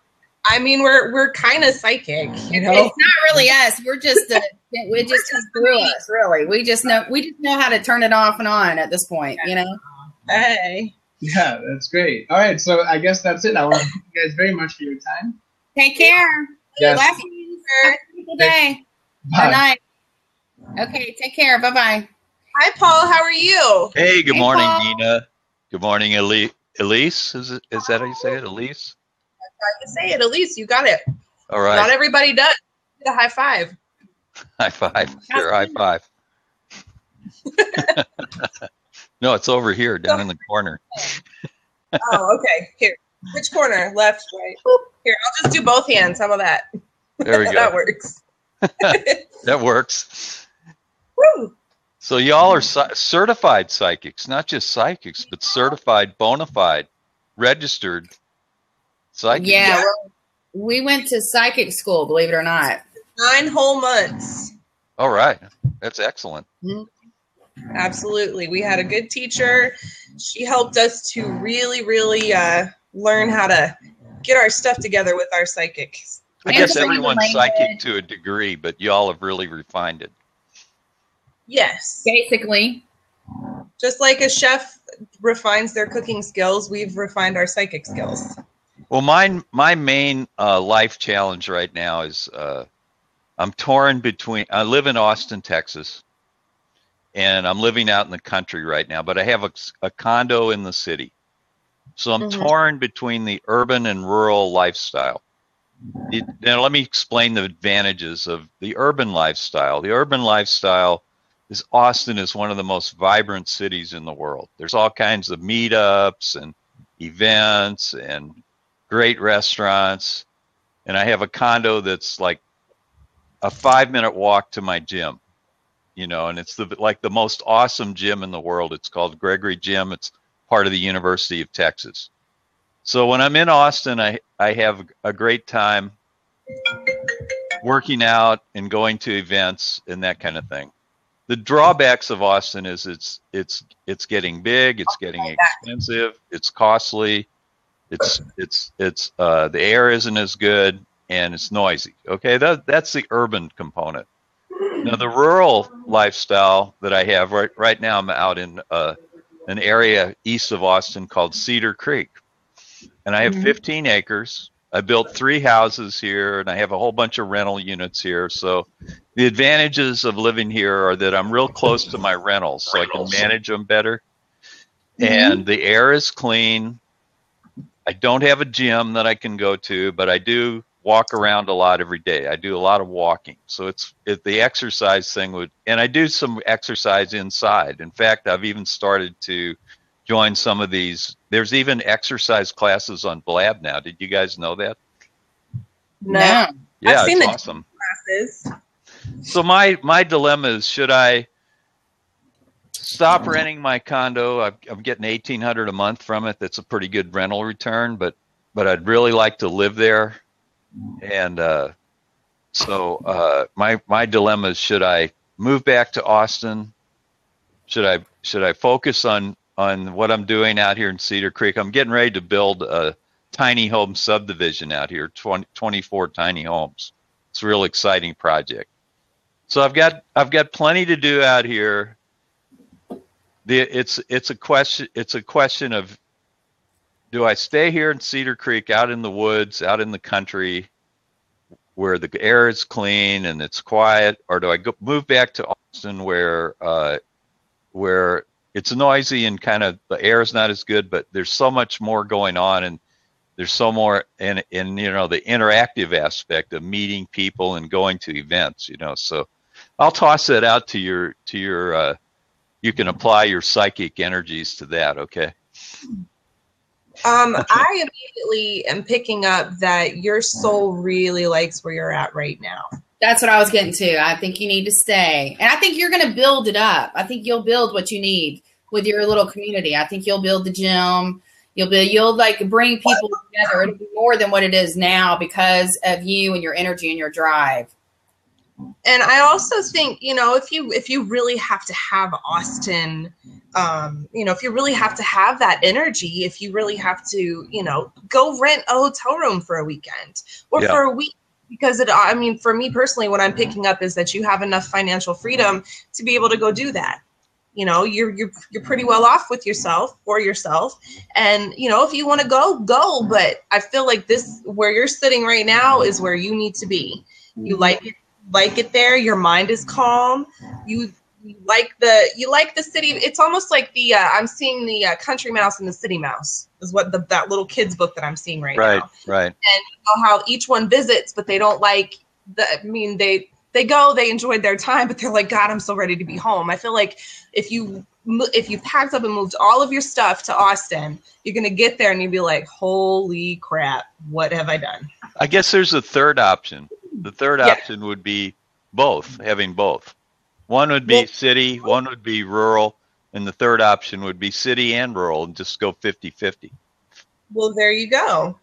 I mean, we're kind of psychic, you know. It's not really us. We're just it just comes through us, really. We just know how to turn it off and on at this point, you know. Hey. Yeah, that's great. All right, so I guess that's it. I want to thank you guys very much for your time. Take care. Yes. Have a beautiful day. Bye. Night. Okay, take care. Bye-bye. Hi, Paul. How are you? Hey, good morning, Paul. Nina. Good morning, Elise. Is that how you say it, Elise? I can say it. Elise, you got it. All right. Not everybody does. A high five. High five. Sure, high five. No, it's over here, down in the corner. Oh, okay. Here. Which corner? Left, right? Here, I'll just do both hands. How about that? There we go. That works. That works. Woo! So y'all are certified psychics, not just psychics, but certified, bona fide, registered psychics. Yeah, we went to psychic school, believe it or not. 9 whole months. All right. That's excellent. Absolutely. We had a good teacher. She helped us to really, really learn how to get our stuff together with our psychics. I guess everyone's psychic to a degree, but y'all have really refined it. Yes. Basically. Just like a chef refines their cooking skills, we've refined our psychic skills. Well, my main life challenge right now is I'm torn between. I live in Austin, Texas, and I'm living out in the country right now, but I have a condo in the city. So I'm torn between the urban and rural lifestyle. Now, let me explain the advantages of the urban lifestyle. The urban lifestyle is Austin is one of the most vibrant cities in the world. There's all kinds of meetups and events and great restaurants. And I have a condo that's like a 5-minute walk to my gym, you know, and it's like the most awesome gym in the world. It's called Gregory Gym. It's part of the University of Texas. So when I'm in Austin, I have a great time working out and going to events and that kind of thing. The drawbacks of Austin is it's getting big, it's getting expensive, it's costly, the air isn't as good, and it's noisy. Okay, that's the urban component. Now the rural lifestyle that I have right now, I'm out in an area east of Austin called Cedar Creek, and I have 15 acres. I built 3 houses here, and I have a whole bunch of rental units here. So the advantages of living here are that I'm real close to my rentals, so I can manage them better. And the air is clean. I don't have a gym that I can go to, but I do walk around a lot every day. I do a lot of walking. So it's the exercise thing and I do some exercise inside. In fact, I've even started to join some of these. There's even exercise classes on Blab now. Did you guys know that? No. Yeah, I've seen it's the awesome. classes. So my dilemma is, should I stop renting my condo? I'm getting $1,800 a month from it. That's a pretty good rental return, but I'd really like to live there. And so my dilemma is, should I move back to Austin? Should I focus on what I'm doing out here in Cedar Creek? I'm getting ready to build a tiny home subdivision out here, 24 tiny homes. It's a real exciting project. So I've got plenty to do out here. It's a question of, do I stay here in Cedar Creek, out in the woods, out in the country, where the air is clean and it's quiet, or do I move back to Austin where it's noisy and kind of the air is not as good, but there's so much more going on, and there's so more in the interactive aspect of meeting people and going to events, so I'll toss that out to your you can apply your psychic energies to that. Okay. I immediately am picking up that your soul really likes where you're at right now. That's what I was getting to. I think you need to stay. And I think you're going to build it up. I think you'll build what you need with your little community. I think you'll build the gym. You'll like bring people together. It'll be more than what it is now because of you and your energy and your drive. And I also think, if you really have to have Austin, if you really have to have that energy, if you really have to, go rent a hotel room for a weekend or for a week, because for me personally, what I'm picking up is that you have enough financial freedom to be able to go do that. You're pretty well off with yourself, for yourself. And, if you want to go, But I feel like where you're sitting right now is where you need to be. You like it there. Your mind is calm. You like the city. It's almost like I'm seeing the Country Mouse and the City Mouse is what that little kids book that I'm seeing right now. Right. And how each one visits, but they don't like they go, they enjoyed their time, but they're like, God, I'm so ready to be home. I feel like if you packed up and moved all of your stuff to Austin, you're going to get there and you'll be like, holy crap, what have I done? I guess there's a third option. The third option would be having both. One would be city, one would be rural, and the third option would be city and rural, and just go 50-50. Well, there you go.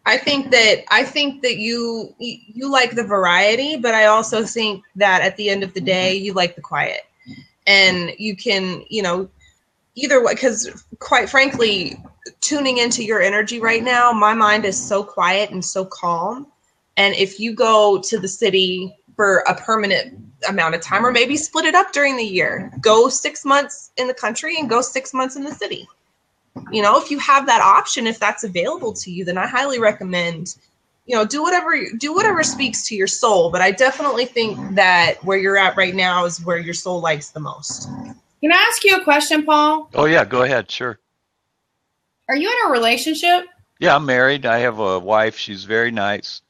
I think that you like the variety, but I also think that at the end of the day, you like the quiet. And you can, either way, because quite frankly, tuning into your energy right now, my mind is so quiet and so calm. And if you go to the city for a permanent amount of time, or maybe split it up during the year, go 6 months in the country and go 6 months in the city. If you have that option, if that's available to you, then I highly recommend, do whatever speaks to your soul. But I definitely think that where you're at right now is where your soul likes the most. Can I ask you a question, Paul? Oh yeah, go ahead. Sure. Are you in a relationship? Yeah, I'm married. I have a wife. She's very nice.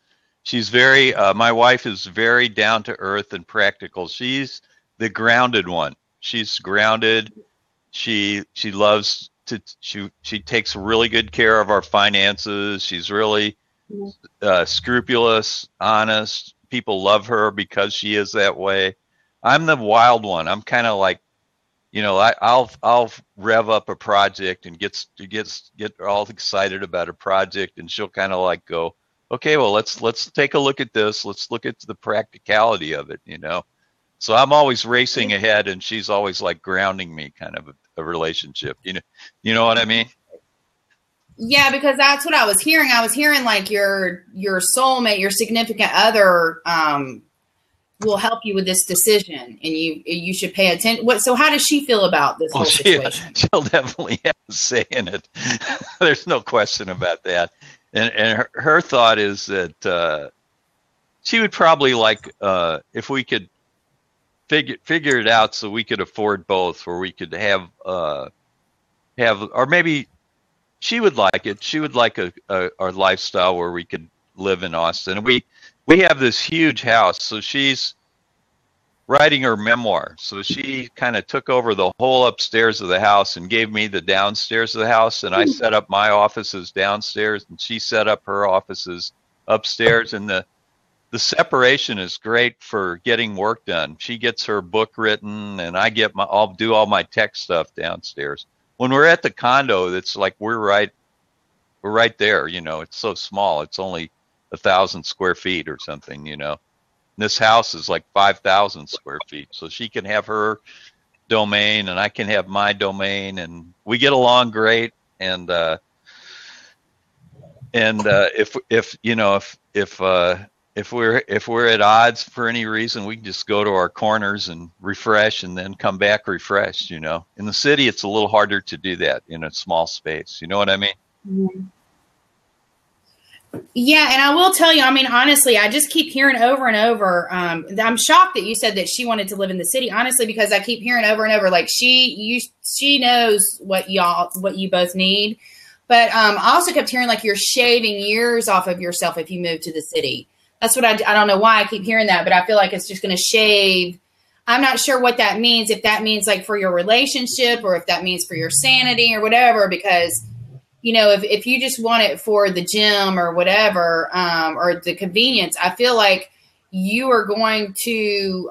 She's my wife is very down to earth and practical. She's the grounded one. She's grounded. She loves she takes really good care of our finances. She's really scrupulous, honest. People love her because she is that way. I'm the wild one. I'm kind of like, I'll rev up a project and get all excited about a project, and she'll kind of like go, okay, well, let's take a look at this. Let's look at the practicality of it, So I'm always racing ahead, and she's always like grounding me, kind of a relationship. You know what I mean? Yeah, because that's what I was hearing. I was hearing like your soulmate, your significant other, will help you with this decision, and you should pay attention. So how does she feel about this whole situation? She'll definitely have a say in it. There's no question about that. And her thought is that she would probably like if we could figure it out so we could afford both, or we could have or maybe she would like it. She would like our lifestyle where we could live in Austin. And we have this huge house, so she's writing her memoir. So she kind of took over the whole upstairs of the house and gave me the downstairs of the house, and I set up my offices downstairs, and she set up her offices upstairs. And the separation is great for getting work done. She gets her book written, and I'll do all my tech stuff downstairs. When we're at the condo, it's like we're right there. You know, it's so small. It's only 1,000 square feet or something. You know, and this house is like 5,000 square feet, so she can have her domain, and I can have my domain, and we get along great. And if we're at odds for any reason, we can just go to our corners and refresh and then come back refreshed, you know. In the city, it's a little harder to do that in a small space. You know what I mean? Mm-hmm. Yeah, and I will tell you, I mean, honestly, I just keep hearing over and over. I'm shocked that you said that she wanted to live in the city, honestly, because I keep hearing over and over, like she knows what you both need. But I also kept hearing like you're shaving years off of yourself if you move to the city. That's what I don't know why I keep hearing that, but I feel like it's just going to shave. I'm not sure what that means, if that means like for your relationship or if that means for your sanity or whatever, because, you know, if you just want it for the gym or whatever, or the convenience, I feel like you are going to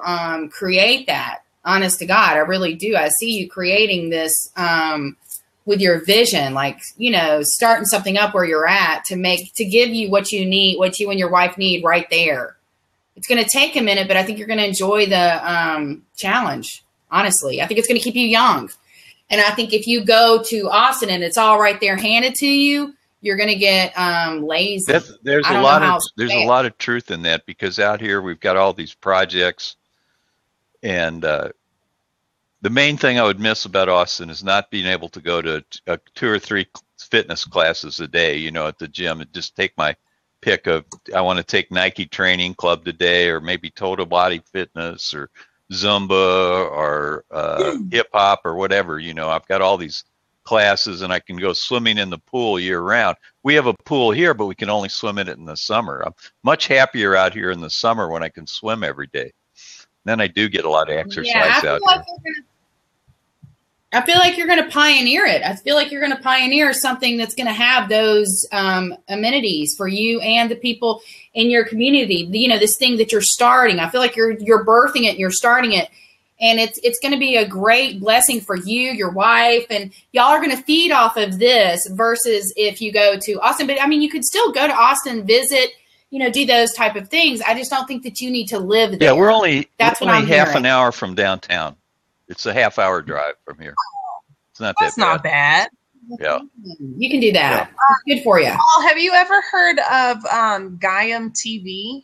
create that, honest to God. I really do. I see you creating this with your vision, like, you know, starting something up where you're at to give you what you need, what you and your wife need right there. It's going to take a minute, but I think you're going to enjoy the challenge. Honestly, I think it's going to keep you young. And I think if you go to Austin and it's all right there handed to you, you're going to get lazy. There's a lot of truth in that, because out here we've got all these projects, and the main thing I would miss about Austin is not being able to go to 2 or 3 fitness classes a day, you know, at the gym, and just take my pick of, I want to take Nike Training Club today, or maybe Total Body Fitness, or Zumba, or hip hop, or whatever. You know, I've got all these classes, and I can go swimming in the pool year round. We have a pool here, but we can only swim in it in the summer. I'm much happier out here in the summer when I can swim every day. Then I do get a lot of exercise out here. I feel like you're going to pioneer it. I feel like you're going to pioneer something that's going to have those amenities for you and the people in your community. You know, this thing that you're starting. I feel like you're birthing it and you're starting it. And it's going to be a great blessing for you, your wife, and y'all are going to feed off of this versus if you go to Austin. But I mean, you could still go to Austin, visit, you know, do those type of things. I just don't think that you need to live there. Yeah, we're only half an hour from downtown. It's a half-hour drive from here. It's not that bad. That's not bad. Yeah. You can do that. Yeah. Good for you. Paul, have you ever heard of Gaiam TV?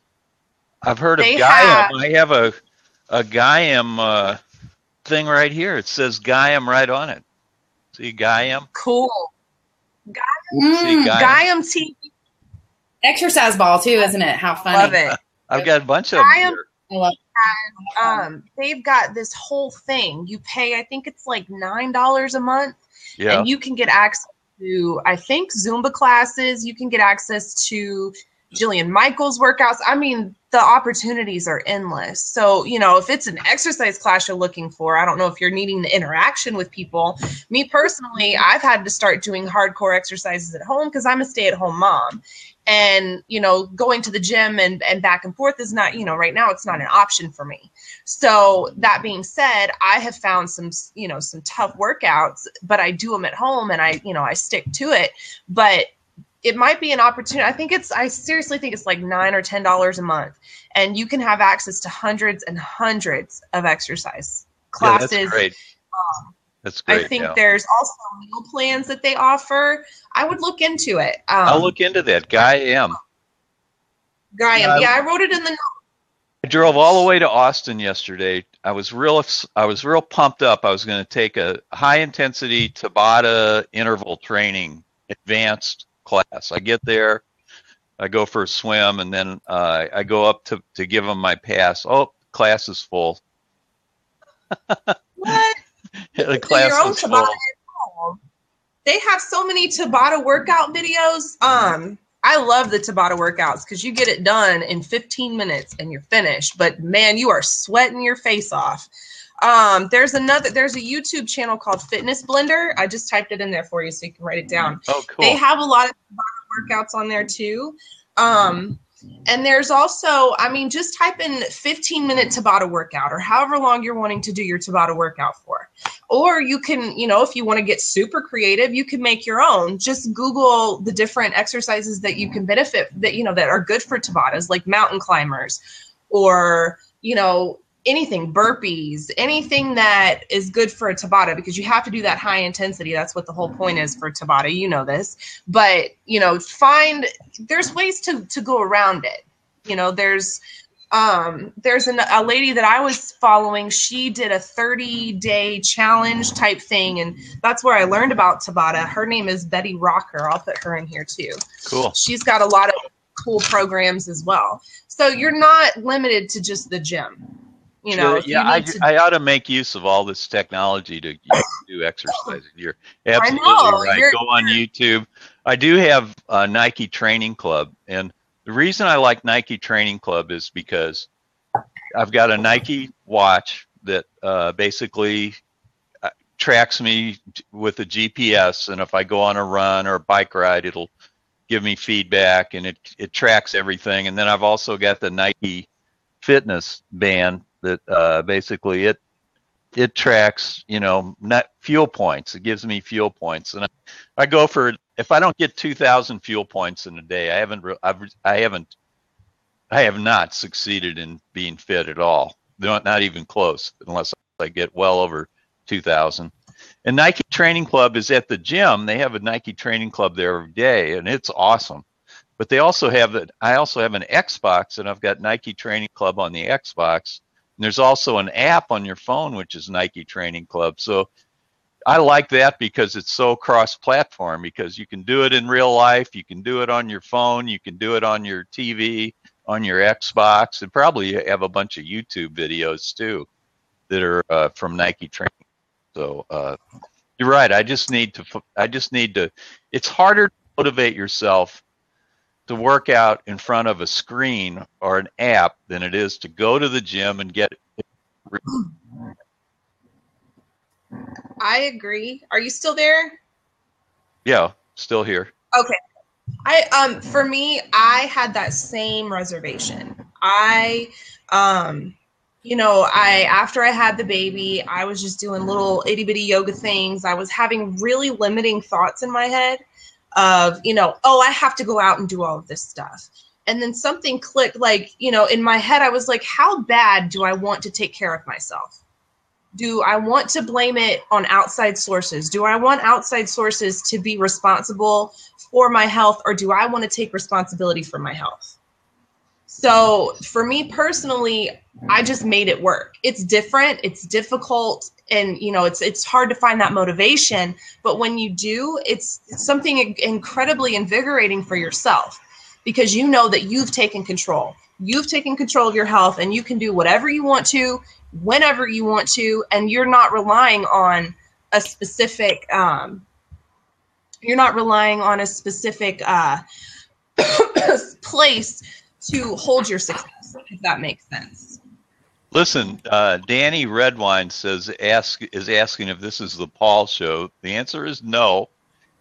I've heard of Gaiam. I have a Gaiam thing right here. It says Gaiam right on it. See Gaiam? Cool. Gaiam TV. Exercise ball too, isn't it? How funny. Love it. I've got a bunch of them here. I love it. And they've got this whole thing. You pay, I think it's like $9 a month. Yeah. And you can get access to, I think, Zumba classes. You can get access to Jillian Michaels workouts. I mean, the opportunities are endless. So, you know, if it's an exercise class you're looking for, I don't know if you're needing the interaction with people. Me personally, I've had to start doing hardcore exercises at home because I'm a stay-at-home mom. And, you know, going to the gym and back and forth is not, you know, right now it's not an option for me. So that being said, I have found some tough workouts, but I do them at home and I stick to it. But it might be an opportunity. I seriously think it's like $9 or $10 a month. And you can have access to hundreds and hundreds of exercise classes. Yeah, that's great. That's great. I think there's also meal plans that they offer. I would look into it. I'll look into that. Gaiam. Yeah, I wrote it in the note. I drove all the way to Austin yesterday. I was real pumped up. I was going to take a high intensity Tabata interval training advanced class. I get there, I go for a swim, and then I go up to give them my pass. Oh, class is full. What? The class is full. They have so many Tabata workout videos. I love the Tabata workouts because you get it done in 15 minutes and you're finished. But man, you are sweating your face off. There's a YouTube channel called Fitness Blender. I just typed it in there for you so you can write it down. Oh, cool. They have a lot of Tabata workouts on there too. And there's also, I mean, just type in 15-minute Tabata workout or however long you're wanting to do your Tabata workout for. Or you can, you know, if you want to get super creative, you can make your own. Just Google the different exercises that you can benefit, that, you know, that are good for Tabatas, like mountain climbers or, you know, anything, burpees, anything that is good for a Tabata, because you have to do that high intensity. That's what the whole point is for Tabata. You know this, but, you know, there's ways to go around it. You know, there's a lady that I was following. She did a 30-day challenge type thing. And that's where I learned about Tabata. Her name is Betty Rocker. I'll put her in here too. Cool. She's got a lot of cool programs as well. So you're not limited to just the gym. You know, sure. Yeah, I ought to make use of all this technology to do exercise. You're absolutely right. Go on YouTube. I do have a Nike Training Club, and the reason I like Nike Training Club is because I've got a Nike watch that basically tracks me with a GPS, and if I go on a run or a bike ride, it'll give me feedback, and it tracks everything. And then I've also got the Nike Fitness band that basically it tracks, you know, not fuel points. It gives me fuel points, and I go for, if I don't get 2,000 fuel points in a day, I have not succeeded in being fit at all. Not even close, unless I get well over 2,000. And Nike Training Club is at the gym. They have a Nike Training Club there every day, and it's awesome. But they also have I also have an Xbox, and I've got Nike Training Club on the Xbox. And there's also an app on your phone, which is Nike Training Club. So I like that because it's so cross-platform, because you can do it in real life, you can do it on your phone, you can do it on your TV, on your Xbox, and probably have a bunch of YouTube videos too that are from Nike Training. So you're right. I just need to. It's harder to motivate yourself to work out in front of a screen or an app than it is to go to the gym and get it. I agree. Are you still there? Yeah, still here. Okay. For me, I had that same reservation. After I had the baby, I was just doing little itty bitty yoga things. I was having really limiting thoughts in my head of, I have to go out and do all of this stuff. And then something clicked, in my head, I was like, how bad do I want to take care of myself? Do I want to blame it on outside sources? Do I want outside sources to be responsible for my health, or do I want to take responsibility for my health? So for me personally, I just made it work. It's different, it's difficult, and it's hard to find that motivation. But when you do, it's something incredibly invigorating for yourself, because you know that you've taken control. You've taken control of your health, and you can do whatever you want to, whenever you want to, and you're not relying on a specific place to hold your success, if that makes sense. Listen, Danny Redwine is asking if this is the Paul show. The answer is no.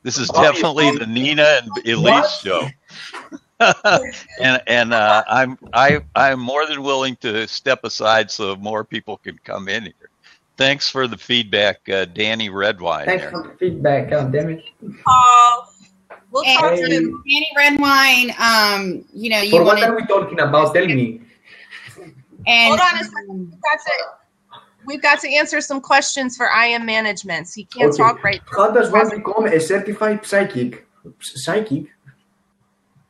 This is definitely the Nina and Elise show. and I'm more than willing to step aside so more people can come in here. Thanks for the feedback, Danny Redwine. Thanks for the feedback, damn it. We'll talk to Danny Redwine. What are we talking about? Tell me. And hold on a second. We've got to answer some questions for IM managements. He can't talk right now. How does one become a certified psychic?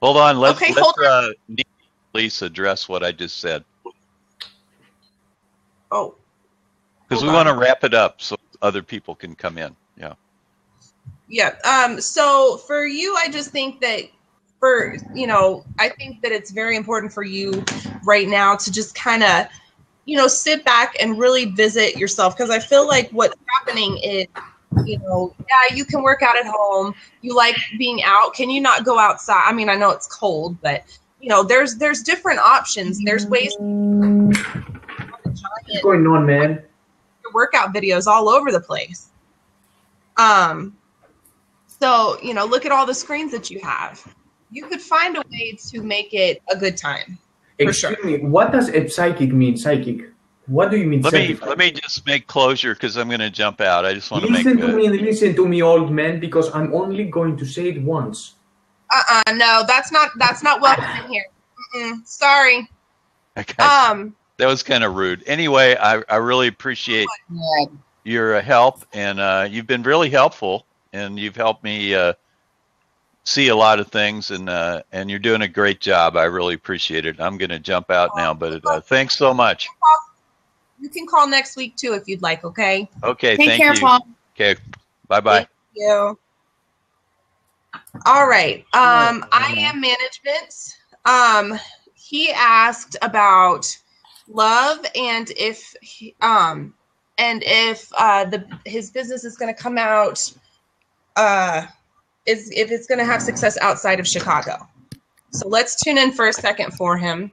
Hold on. Let's Elise address what I just said. Oh. Because we want to wrap it up so other people can come in. Yeah. Yeah. So for you, I just think that I think that it's very important for you right now to just kind of, sit back and really visit yourself. Because I feel like what's happening is, you can work out at home. You like being out. Can you not go outside? I mean, I know it's cold, but there's different options. There's ways. What's going on, man? Workout videos all over the place. So, look at all the screens that you have. You could find a way to make it a good time. Excuse me, what does a psychic mean? Psychic. What do you mean? Let me just make closure because I'm going to jump out. I just want to listen to me, old man, because I'm only going to say it once. No, that's not welcome in here. Sorry. Okay. That was kind of rude. Anyway, I really appreciate your help, and you've been really helpful, and you've helped me see a lot of things, and you're doing a great job. I really appreciate it. I'm going to jump out now, but thanks so much. You can call next week too if you'd like. Okay. Okay. Take thank care, you. Tom. Okay. Bye-bye. Thank you. All right. I Am Management. He asked about love and if his business is going to come out, if it's going to have success outside of Chicago. So let's tune in for a second for him.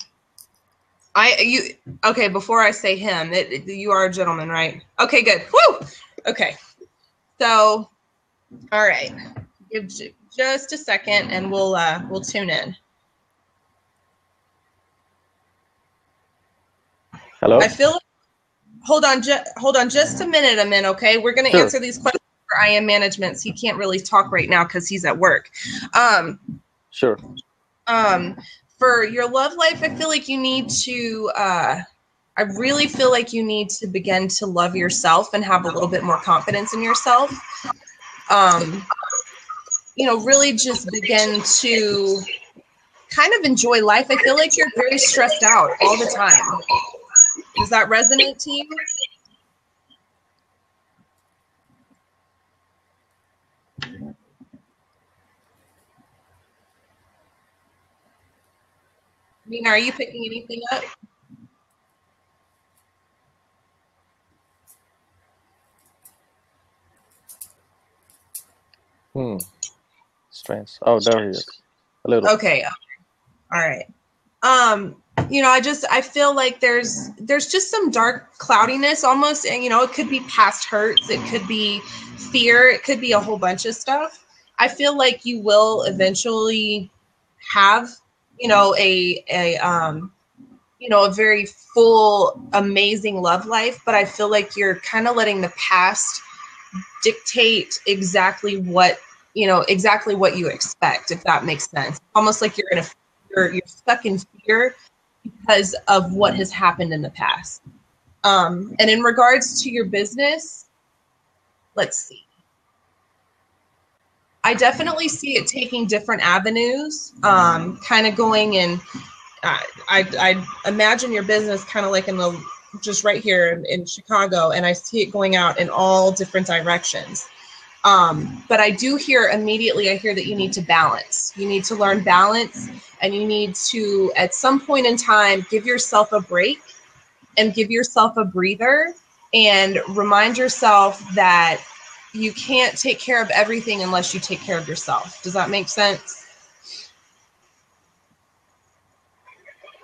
Okay, before I say him, you are a gentleman, right? Okay, good. Woo! Okay. So, all right. Give just a second and we'll tune in. Hello? I feel hold on just a minute, okay? We're going to answer these questions for I Am Management. He can't really talk right now because he's at work. Sure. For your love life, I feel like you need to, I really feel like you need to begin to love yourself and have a little bit more confidence in yourself. Really just begin to kind of enjoy life. I feel like you're very stressed out all the time. Does that resonate to you? Nina, are you picking anything up? Strange. Oh, there he is. A little. Okay. All right. I feel like there's just some dark cloudiness almost, and it could be past hurts, it could be fear, it could be a whole bunch of stuff. I feel like you will eventually have a very full, amazing love life, but I feel like you're kind of letting the past dictate exactly what you expect, if that makes sense. Almost like you're stuck in fear because of what has happened in the past. And in regards to your business, let's see. I definitely see it taking different avenues, kind of going in. I imagine your business kind of like just right here in Chicago, and I see it going out in all different directions. But I do hear immediately, I hear that you need to balance. You need to learn balance, and you need to, at some point in time, give yourself a break and give yourself a breather and remind yourself that you can't take care of everything unless you take care of yourself. Does that make sense?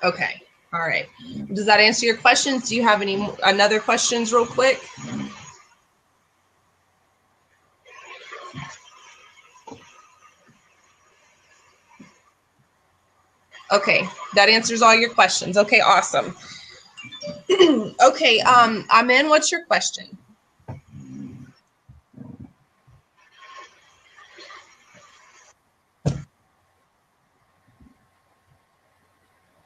Okay. All right. Does that answer your questions? Do you have any other questions real quick? Okay, that answers all your questions. Okay, awesome. Okay, Amin, what's your question?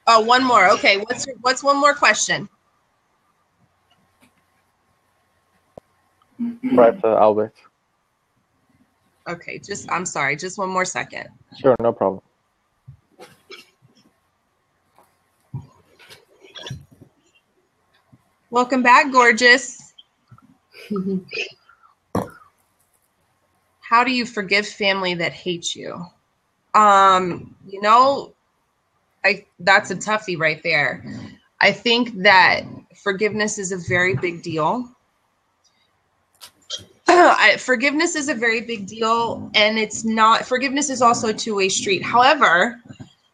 Oh, one more. Okay, what's one more question? Right, Albert. Okay, I'm sorry, just one more second. Sure, no problem. Welcome back, gorgeous. How do you forgive family that hates you? That's a toughie right there. I think that forgiveness is a very big deal. Forgiveness is a very big deal, and forgiveness is also a two-way street. However,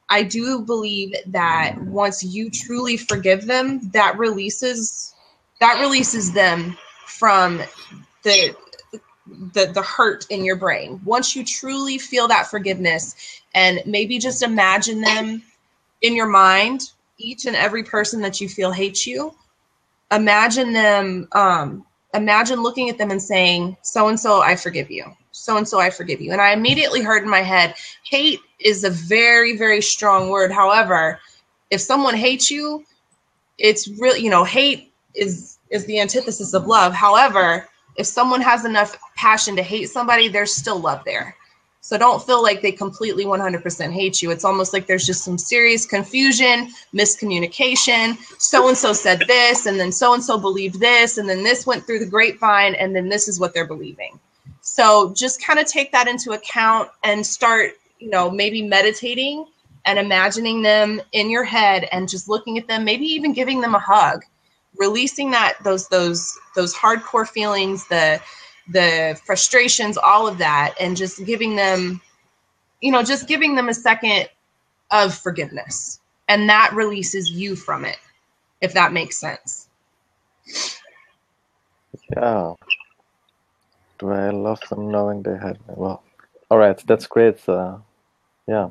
I do believe that once you truly forgive them, that releases them from the hurt in your brain. Once you truly feel that forgiveness, and maybe just imagine them in your mind, each and every person that you feel hates you, imagine them, imagine looking at them and saying, so-and-so, I forgive you. So-and-so, I forgive you. And I immediately heard in my head, hate is a very, very strong word. However, if someone hates you, it's really, you know, hate is the antithesis of love. However, if someone has enough passion to hate somebody, there's still love there. So don't feel like they completely 100% hate you. It's almost like there's just some serious confusion, miscommunication. So-and-so said this, and then so-and-so believed this, and then this went through the grapevine, and then this is what they're believing. So just kind of take that into account and start, you know, maybe meditating and imagining them in your head and just looking at them, maybe even giving them a hug, releasing those hardcore feelings, the frustrations, all of that, and just giving them, you know, just giving them a second of forgiveness. And that releases you from it, if that makes sense. Yeah. Do I love them knowing they had me? Well, all right, that's great. Yeah.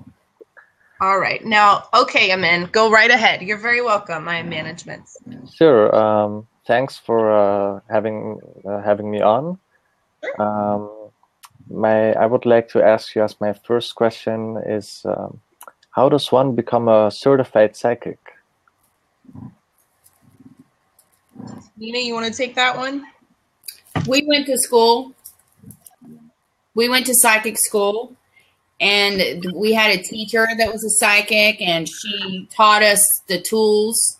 All right. Now, okay, Amin, go right ahead. You're very welcome, my management. Sure. Thanks for having me on. I would like to ask you as my first question is, how does one become a certified psychic? Nina, you want to take that one? We went to school. We went to psychic school, and we had a teacher that was a psychic, and she taught us the tools,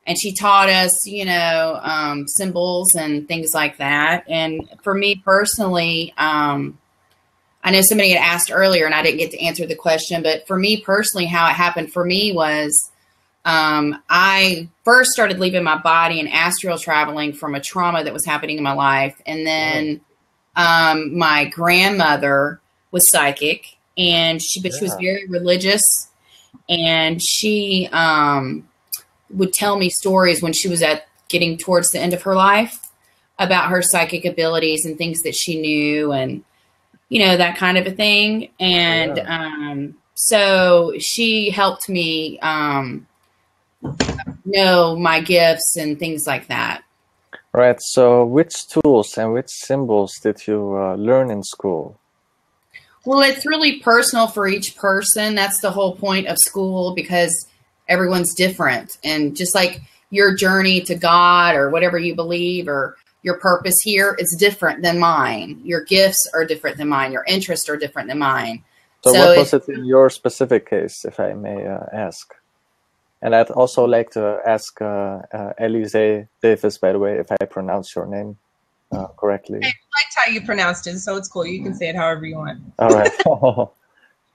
and she taught us, you know, symbols and things like that. And for me personally, I know somebody had asked earlier, and I didn't get to answer the question, but for me personally, how it happened for me was I first started leaving my body and astral traveling from a trauma that was happening in my life. And then my grandmother was psychic, and she was very religious, and she would tell me stories when she was getting towards the end of her life about her psychic abilities and things that she knew, and, you know, that kind of a thing. And so she helped me know my gifts and things like that. Right. So which tools and which symbols did you learn in school? Well, it's really personal for each person. That's the whole point of school, because everyone's different. And just like your journey to God or whatever you believe, or your purpose here, it's different than mine. Your gifts are different than mine. Your interests are different than mine. So what was it in your specific case, if I may ask? And I'd also like to ask Elise Davis, by the way, if I pronounce your name correctly. I liked how you pronounced it, so it's cool. You can say it however you want. All right. Go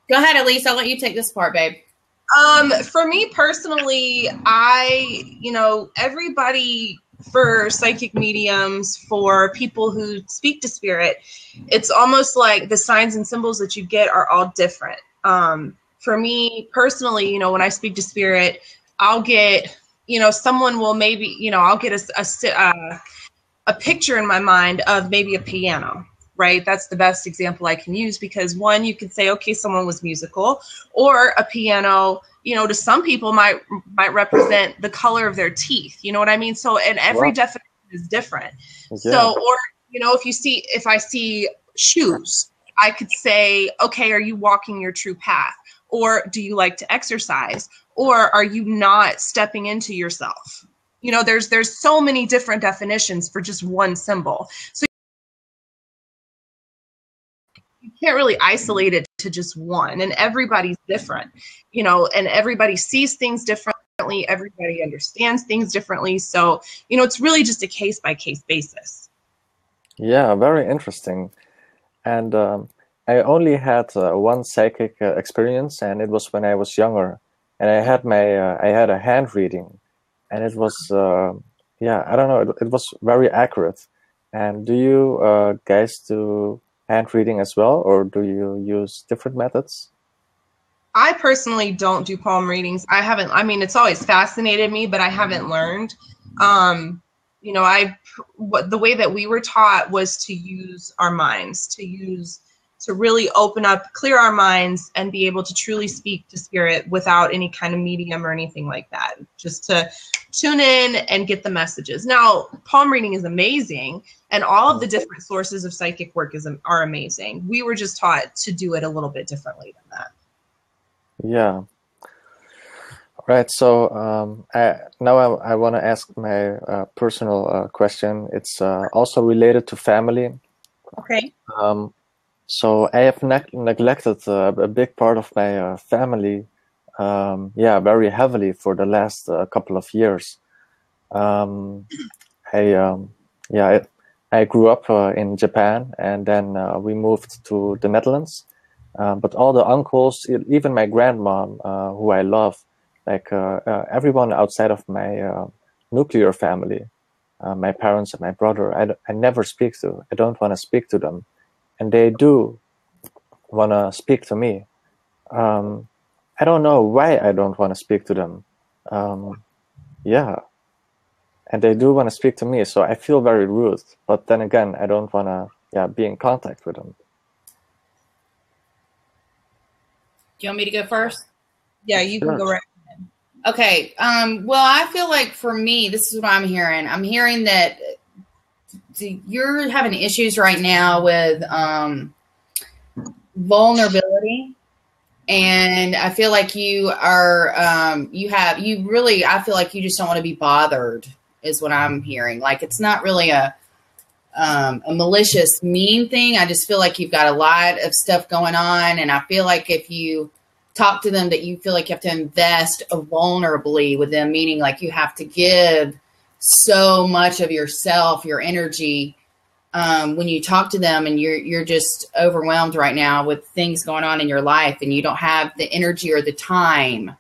ahead, Elise. I'll let you take this part, babe. For me personally, you know, everybody, for psychic mediums, for people who speak to spirit, it's almost like the signs and symbols that you get are all different. For me personally, you know, when I speak to spirit, I'll get, you know, someone will maybe, you know, I'll get a picture in my mind of maybe a piano, right? That's the best example I can use, because one, you could say, okay, someone was musical, or a piano, you know, to some people might represent the color of their teeth. You know what I mean? So, and every definition is different. Yeah. So, or, you know, if I see shoes, I could say, okay, are you walking your true path? Or do you like to exercise? Or are you not stepping into yourself? You know, there's so many different definitions for just one symbol. So you can't really isolate it to just one, and everybody's different, you know, and everybody sees things differently. Everybody understands things differently. So, you know, it's really just a case by case basis. Yeah, very interesting. And I only had one psychic experience, and it was when I was younger, and I had a hand reading, and it was I don't know, it was very accurate. And do you guys do hand reading as well, or do you use different methods? I personally don't do palm readings. I mean, it's always fascinated me, but I haven't learned. You you know, the way that we were taught was to use our minds, to really open up, clear our minds, and be able to truly speak to spirit without any kind of medium or anything like that. Just to tune in and get the messages. Now, palm reading is amazing, and all of the different sources of psychic work are amazing. We were just taught to do it a little bit differently than that. Yeah. Right. So I want to ask my personal question. It's also related to family. Okay. So I have neglected a big part of my family, very heavily for the last couple of years. I grew up in Japan, and then we moved to the Netherlands. But all the uncles, even my grandmom, who I love, like everyone outside of my nuclear family, my parents and my brother, I never speak to. I don't want to speak to them. And they do want to speak to me. I don't know why I don't want to speak to them. And they do want to speak to me, so I feel very rude. But then again, I don't want to be in contact with them. Do you want me to go first? Yeah, you can go right ahead. Okay. Well, I feel like for me, this is what I'm hearing. I'm hearing that you're having issues right now with vulnerability, and I feel like you are I feel like you just don't want to be bothered, is what I'm hearing. Like, it's not really a malicious, mean thing. I just feel like you've got a lot of stuff going on, and I feel like if you talk to them, that you feel like you have to invest vulnerably with them, meaning like you have to give so much of yourself, your energy, when you talk to them, and you're just overwhelmed right now with things going on in your life, and you don't have the energy or the time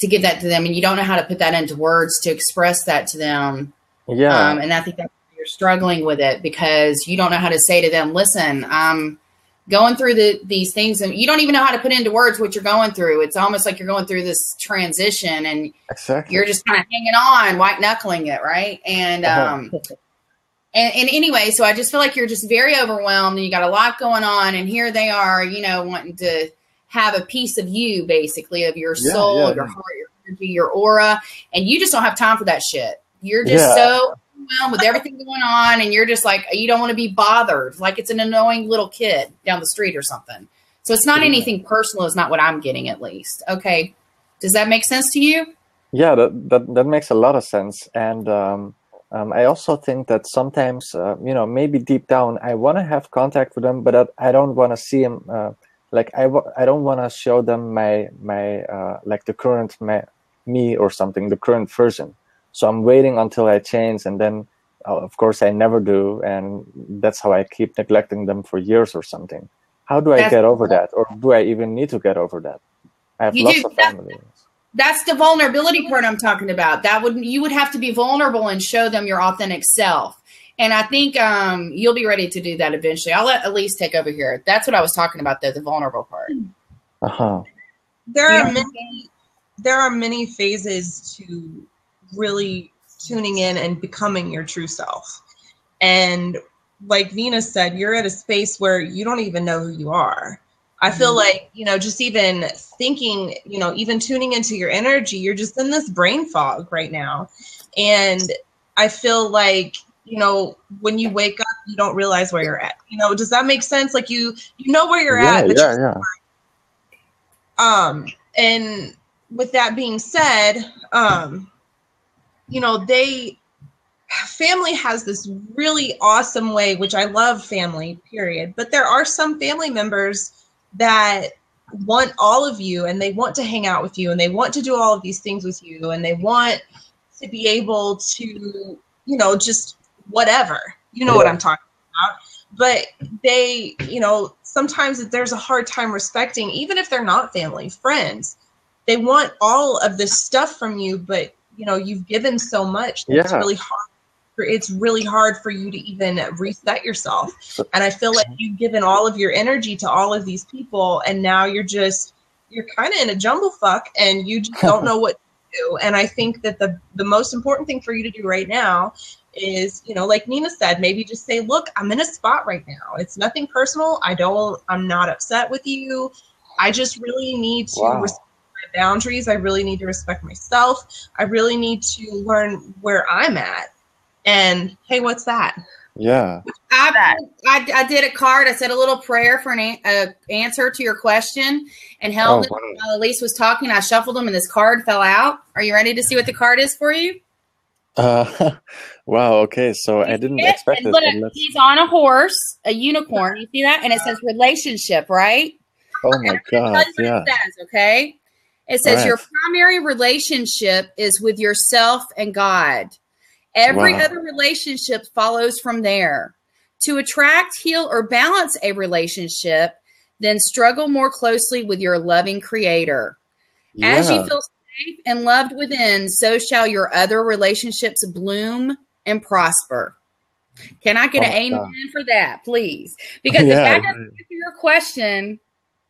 to give that to them, and you don't know how to put that into words to express that to them. Yeah. And I think that you're struggling with it because you don't know how to say to them, listen, I'm going through these things, and you don't even know how to put into words what you're going through. It's almost like you're going through this transition, and exactly. You're just kind of hanging on, white knuckling it, right? And and anyway, so I just feel like you're just very overwhelmed, and you got a lot going on, and here they are, wanting to have a piece of you, basically, of your soul, your heart, your energy, your aura, and you just don't have time for that shit. You're just so overwhelmed with everything going on, and you're just like, you don't want to be bothered, like it's an annoying little kid down the street or something. So it's not anything personal, is not what I'm getting, at least. Okay. Does that make sense to you? Yeah, that makes a lot of sense. And I also think that sometimes, maybe deep down, I want to have contact with them, but I don't want to see them. I don't want to show them my the current me or something, the current version. So I'm waiting until I change, and then, of course, I never do, and that's how I keep neglecting them for years or something. How do I get over that, or do I even need to get over that? I have lots of families. That's the vulnerability part I'm talking about. You would have to be vulnerable and show them your authentic self. And I think you'll be ready to do that eventually. I'll let Elise take over here. That's what I was talking about, the vulnerable part. Uh-huh. There are many phases to really tuning in and becoming your true self. And like Venus said, you're at a space where you don't even know who you are. I feel like, just even thinking, even tuning into your energy, you're just in this brain fog right now. And I feel like, when you wake up, you don't realize where you're at. Does that make sense? Like you know where you're at. But and with that being said, family has this really awesome way, which I love family, period. But there are some family members that want all of you, and they want to hang out with you, and they want to do all of these things with you, and they want to be able to, just whatever, what I'm talking about. But they, sometimes there's a hard time respecting, even if they're not family, friends. They want all of this stuff from you, but you've given so much that it's really hard. It's really hard for you to even reset yourself. And I feel like you've given all of your energy to all of these people, and now you're kind of in a jumble fuck, and you just don't know what to do. And I think that the most important thing for you to do right now is, you know, like Nina said, maybe just say, look, I'm in a spot right now. It's nothing personal. I'm not upset with you. I just really need to respect my boundaries. I really need to respect myself. I really need to learn where I'm at. And hey, what's that? Yeah. I did a card. I said a little prayer for an answer to your question and held it while Elise was talking. I shuffled them and this card fell out. Are you ready to see what the card is for you? Wow. Okay. So I didn't expect it. Look, he's on a horse, a unicorn. You see that? And it says relationship, right? Oh my God. Yeah. It says, okay. It says your primary relationship is with yourself and God. Every other relationship follows from there. To attract, heal, or balance a relationship, then struggle more closely with your loving creator. Yeah. As you feel safe and loved within, so shall your other relationships bloom and prosper. Can I get an amen for that, please? Because if that doesn't answer your question,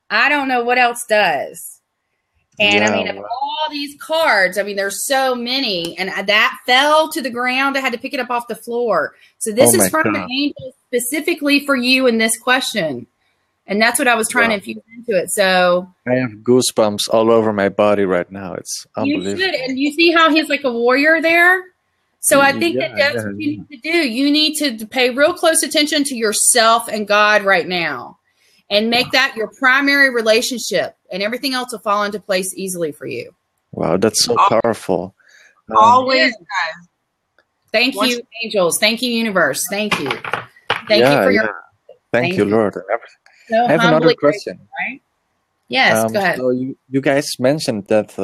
I don't know what else does. And I mean, of all these cards, I mean, there's so many, and that fell to the ground. I had to pick it up off the floor. So this is from the angels specifically for you in this question. And that's what I was trying to infuse into it. So I have goosebumps all over my body right now. It's unbelievable. You should, and you see how he's like a warrior there? So I think that's what you need to do. You need to pay real close attention to yourself and God right now. And make that your primary relationship, and everything else will fall into place easily for you. Wow, that's so powerful. Always. Thank you, angels. Thank you, universe. Thank you. Thank you for your. Thank you, Lord. So I have another question. Right? Yes, go ahead. So you guys mentioned that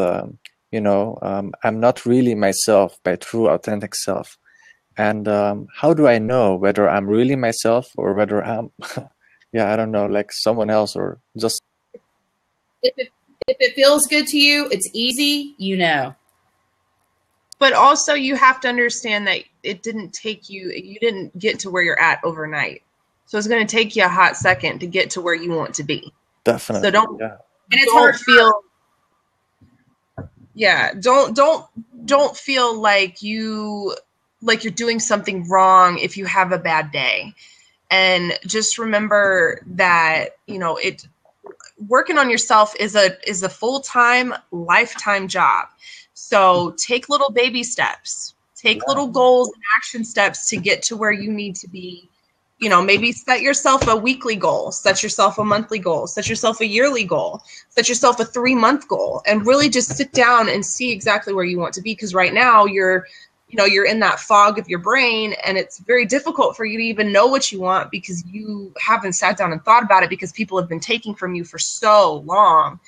I'm not really myself by true, authentic self, and how do I know whether I'm really myself or whether I'm I don't know, like someone else, or just if it feels good to you, it's easy, you know. But also you have to understand that it didn't take you didn't get to where you're at overnight. So it's going to take you a hot second to get to where you want to be. Definitely. So don't and it's hard don't feel like you're doing something wrong if you have a bad day. And just remember that, working on yourself is a full-time, lifetime job. So take little baby steps, take little goals and action steps to get to where you need to be. Maybe set yourself a weekly goal, set yourself a monthly goal, set yourself a yearly goal, set yourself a 3-month goal, and really just sit down and see exactly where you want to be. Because right now you're in that fog of your brain, and it's very difficult for you to even know what you want because you haven't sat down and thought about it, because people have been taking from you for so long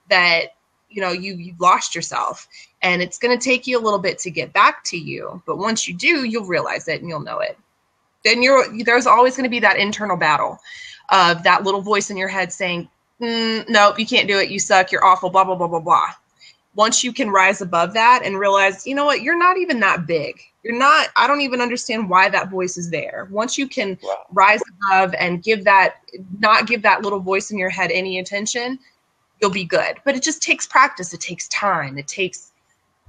that, you've lost yourself, and it's going to take you a little bit to get back to you. But once you do, you'll realize it and you'll know it. Then there's always going to be that internal battle of that little voice in your head saying, nope, you can't do it. You suck. You're awful, blah, blah, blah, blah, blah. Once you can rise above that and realize, you know what, you're not even that big. I don't even understand why that voice is there. Once you can rise above and not give that little voice in your head any attention, you'll be good. But it just takes practice. It takes time.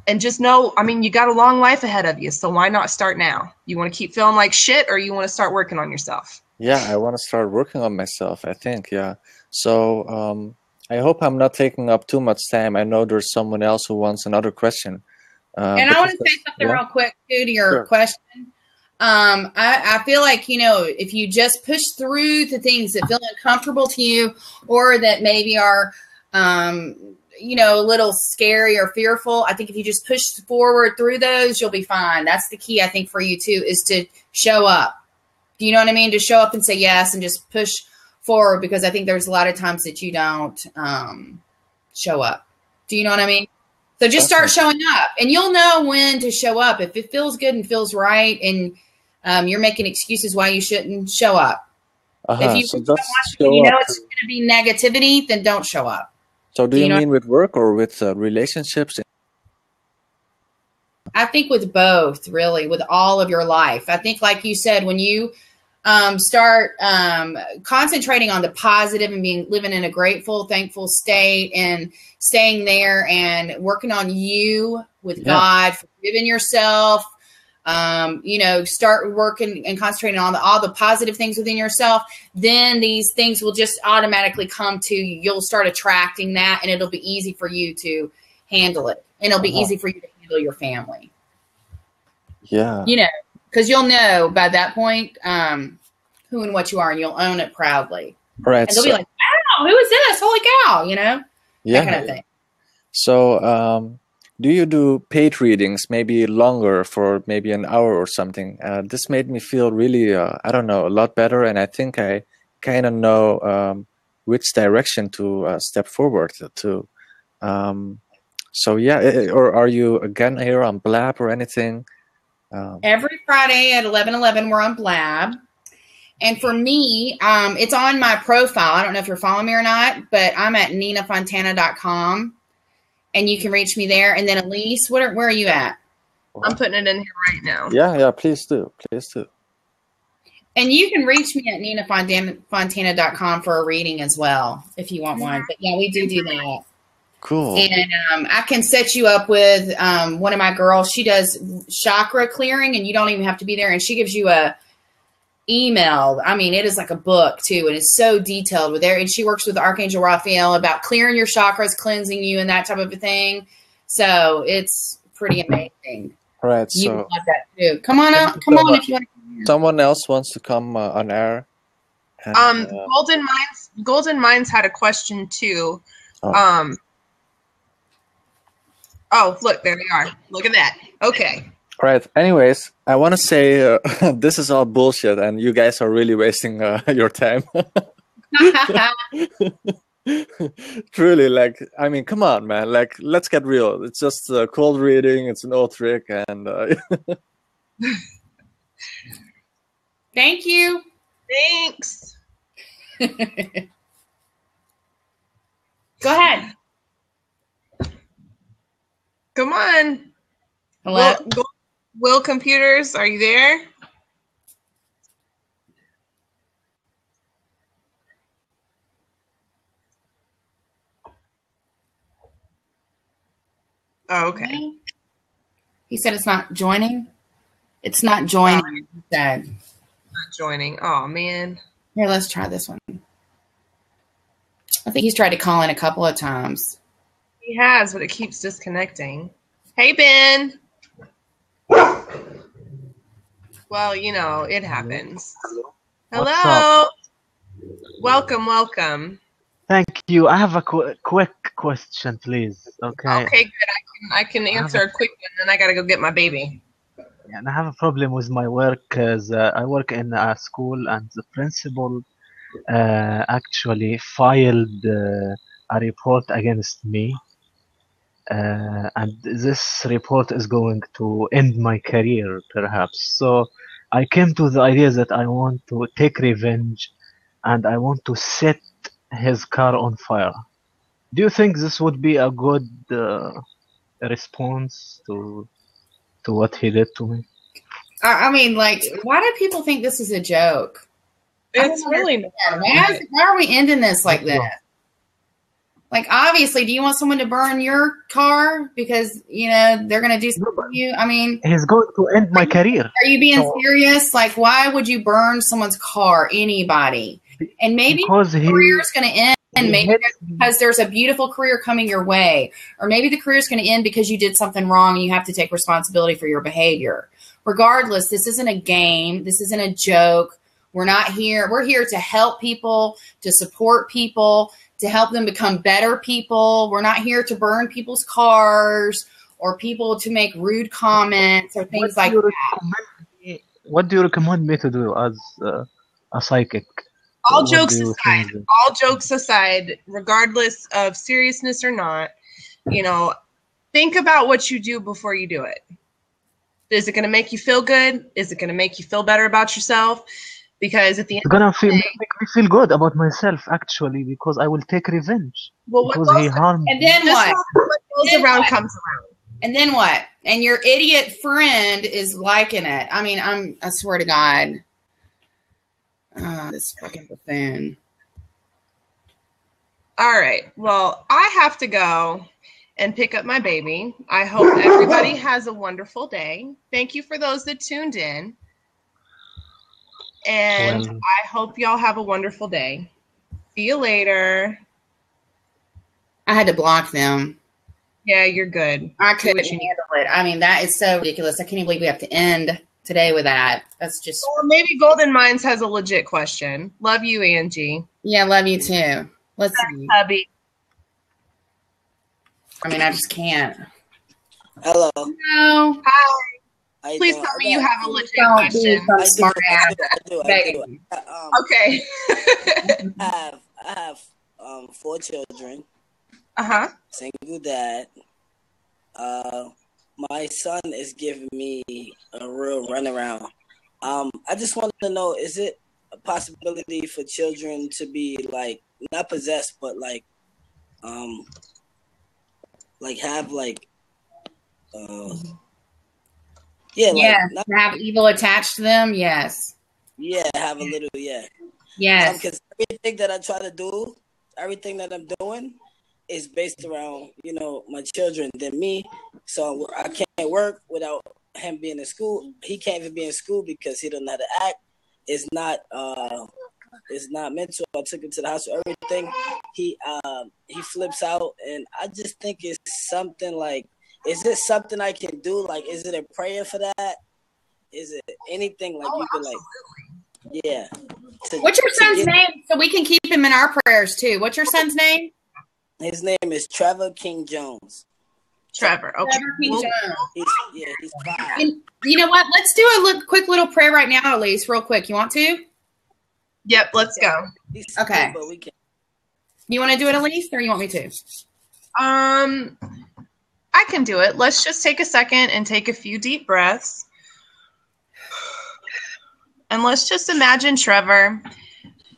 And just know, you got a long life ahead of you. So why not start now? You want to keep feeling like shit, or you want to start working on yourself? Yeah, I want to start working on myself, I think. Yeah. So, I hope I'm not taking up too much time. I know there's someone else who wants another question. And I want to say something real quick, too, to your question. I feel like, if you just push through the things that feel uncomfortable to you, or that maybe are, a little scary or fearful, I think if you just push forward through those, you'll be fine. That's the key, I think, for you, too, is to show up. Do you know what I mean? To show up and say yes and just push forward, because I think there's a lot of times that you don't show up. Do you know what I mean? So just start showing up, and you'll know when to show up. If it feels good and feels right, and you're making excuses why you shouldn't, show up. If you, it's going to be negativity, then don't show up. So do you mean with work or with relationships? I think with both, really, with all of your life. I think, like you said, when you start concentrating on the positive and living in a grateful, thankful state, and staying there and working on you with God, forgiving yourself, start working and concentrating on all the positive things within yourself, then these things will just automatically come to you. You'll start attracting that, and it'll be easy for you to handle it. And it'll be easy for you to handle your family. Yeah. Because you'll know by that point who and what you are, and you'll own it proudly. Right. And they'll be like, wow, who is this? Holy cow, that kind of thing. So, do you do paid readings, maybe longer, for maybe an hour or something? This made me feel really, I don't know, a lot better. And I think I kind of know which direction to step forward to. So, yeah, or are you again here on Blab or anything? Every Friday at 11:11, we're on Blab. And for me, it's on my profile. I don't know if you're following me or not, but I'm at ninafontana.com. And you can reach me there. And then Elise, where are you at? I'm putting it in here right now. Yeah, please do. And you can reach me at ninafontana.com for a reading as well, if you want one. But yeah, we do that. Cool. And I can set you up with one of my girls. She does chakra clearing, and you don't even have to be there. And she gives you a email. I mean, it is like a book too, and it's so detailed with there. And she works with Archangel Raphael about clearing your chakras, cleansing you, and that type of a thing. So it's pretty amazing. Right. You so love that too. Come on out. Come on if you want to. Someone else wants to come on air. And, Golden Minds had a question too. Oh, look, there they are. Look at that. Okay. Right. Anyways, I want to say this is all bullshit, and you guys are really wasting your time. Truly, I mean, come on, man. Let's get real. It's just a cold reading. It's an old trick, and Thank you. Thanks. Go ahead. Come on. Hello. Will Computers, are you there? Oh, okay. He said it's not joining. It's not joining. He said. Not joining. Oh, man. Here, let's try this one. I think he's tried to call in a couple of times. He has, but it keeps disconnecting. Hey, Ben. Well, it happens. Hello. Welcome. Thank you. I have a quick question, please. Okay. Okay, good. I can answer a quick one, and I gotta go get my baby. Yeah, and I have a problem with my work, because I work in a school, and the principal actually filed a report against me. And this report is going to end my career, perhaps. So I came to the idea that I want to take revenge, and I want to set his car on fire. Do you think this would be a good response to what he did to me? I mean, why do people think this is a joke? It's really not. Why are we ending this like this? Obviously, do you want someone to burn your car because, they're going to do something to you? I mean, he's going to end my career. Are you being serious? Why would you burn someone's car? Anybody? And maybe your career is going to end. And maybe because there's a beautiful career coming your way. Or maybe the career is going to end because you did something wrong and you have to take responsibility for your behavior. Regardless, this isn't a game. This isn't a joke. We're not here. We're here to help people, to support people, to help them become better people. We're not here to burn people's cars or people to make rude comments or things like that. What do you recommend me to do as a psychic? All jokes aside, regardless of seriousness or not, think about what you do before you do it. Is it going to make you feel good? Is it going to make you feel better about yourself? Because at the end, it's gonna make me feel good about myself, actually, because I will take revenge. Well, because he harmed me. And then what? What goes around comes around. And then what? And your idiot friend is liking it. I mean, I swear to God. This fucking buffoon. All right. Well, I have to go. and pick up my baby. I hope everybody has a wonderful day. Thank you for those that tuned in. And Well, I hope y'all have a wonderful day. See you later. I had to block them. Yeah, you're good. I Do couldn't what you need. handle it. I mean, that is so ridiculous. I can't even believe we have to end today with that. That's just, Well, maybe Golden Minds has a legit question. Love you, Angie. yeah, love you too. Let's see. Hubby. I mean, I just can't. Hello. No. Hi. How you Please doing? tell me you have a legit Don't be question. some I do. smart ass I do. begging. Okay. I have 4 children. Uh-huh. Single dad. My son is giving me a real runaround. I just want to know: is it a possibility for children to be like not possessed, but like have like yeah, like Yes. not, To have evil attached to them. Yes. yeah, have a little yeah. Yes. Because everything that I try to do, everything that I'm doing, is based around my children than me. So I can't work without him being in school. He can't even be in school because he doesn't know how to act. It's not mental. I took him to the hospital. Everything he flips out, and I just think it's something like. Is it something I can do? Like, is it a prayer for that? Is it anything like you can like? Yeah. What's your son's name? So we can keep him in our prayers too. What's your son's name? His name is Trevor King Jones. Trevor. Okay. Trevor King Jones. He's 5. And you know what? Let's do a quick little prayer right now, Elise, real quick. You want to? Yep, let's go. He's Okay. but we can. You want to do it, Elise, or you want me to? I can do it. Let's just take a second and take a few deep breaths. And let's just imagine Trevor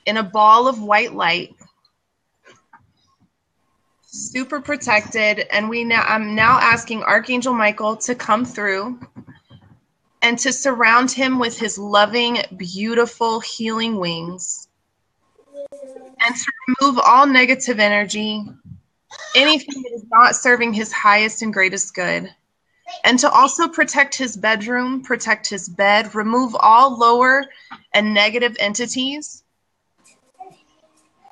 in a ball of white light, super protected. And I'm now asking Archangel Michael to come through and to surround him with his loving, beautiful, healing wings, and to remove all negative energy, anything that is not serving his highest and greatest good, and to also protect his bedroom, protect his bed, remove all lower and negative entities,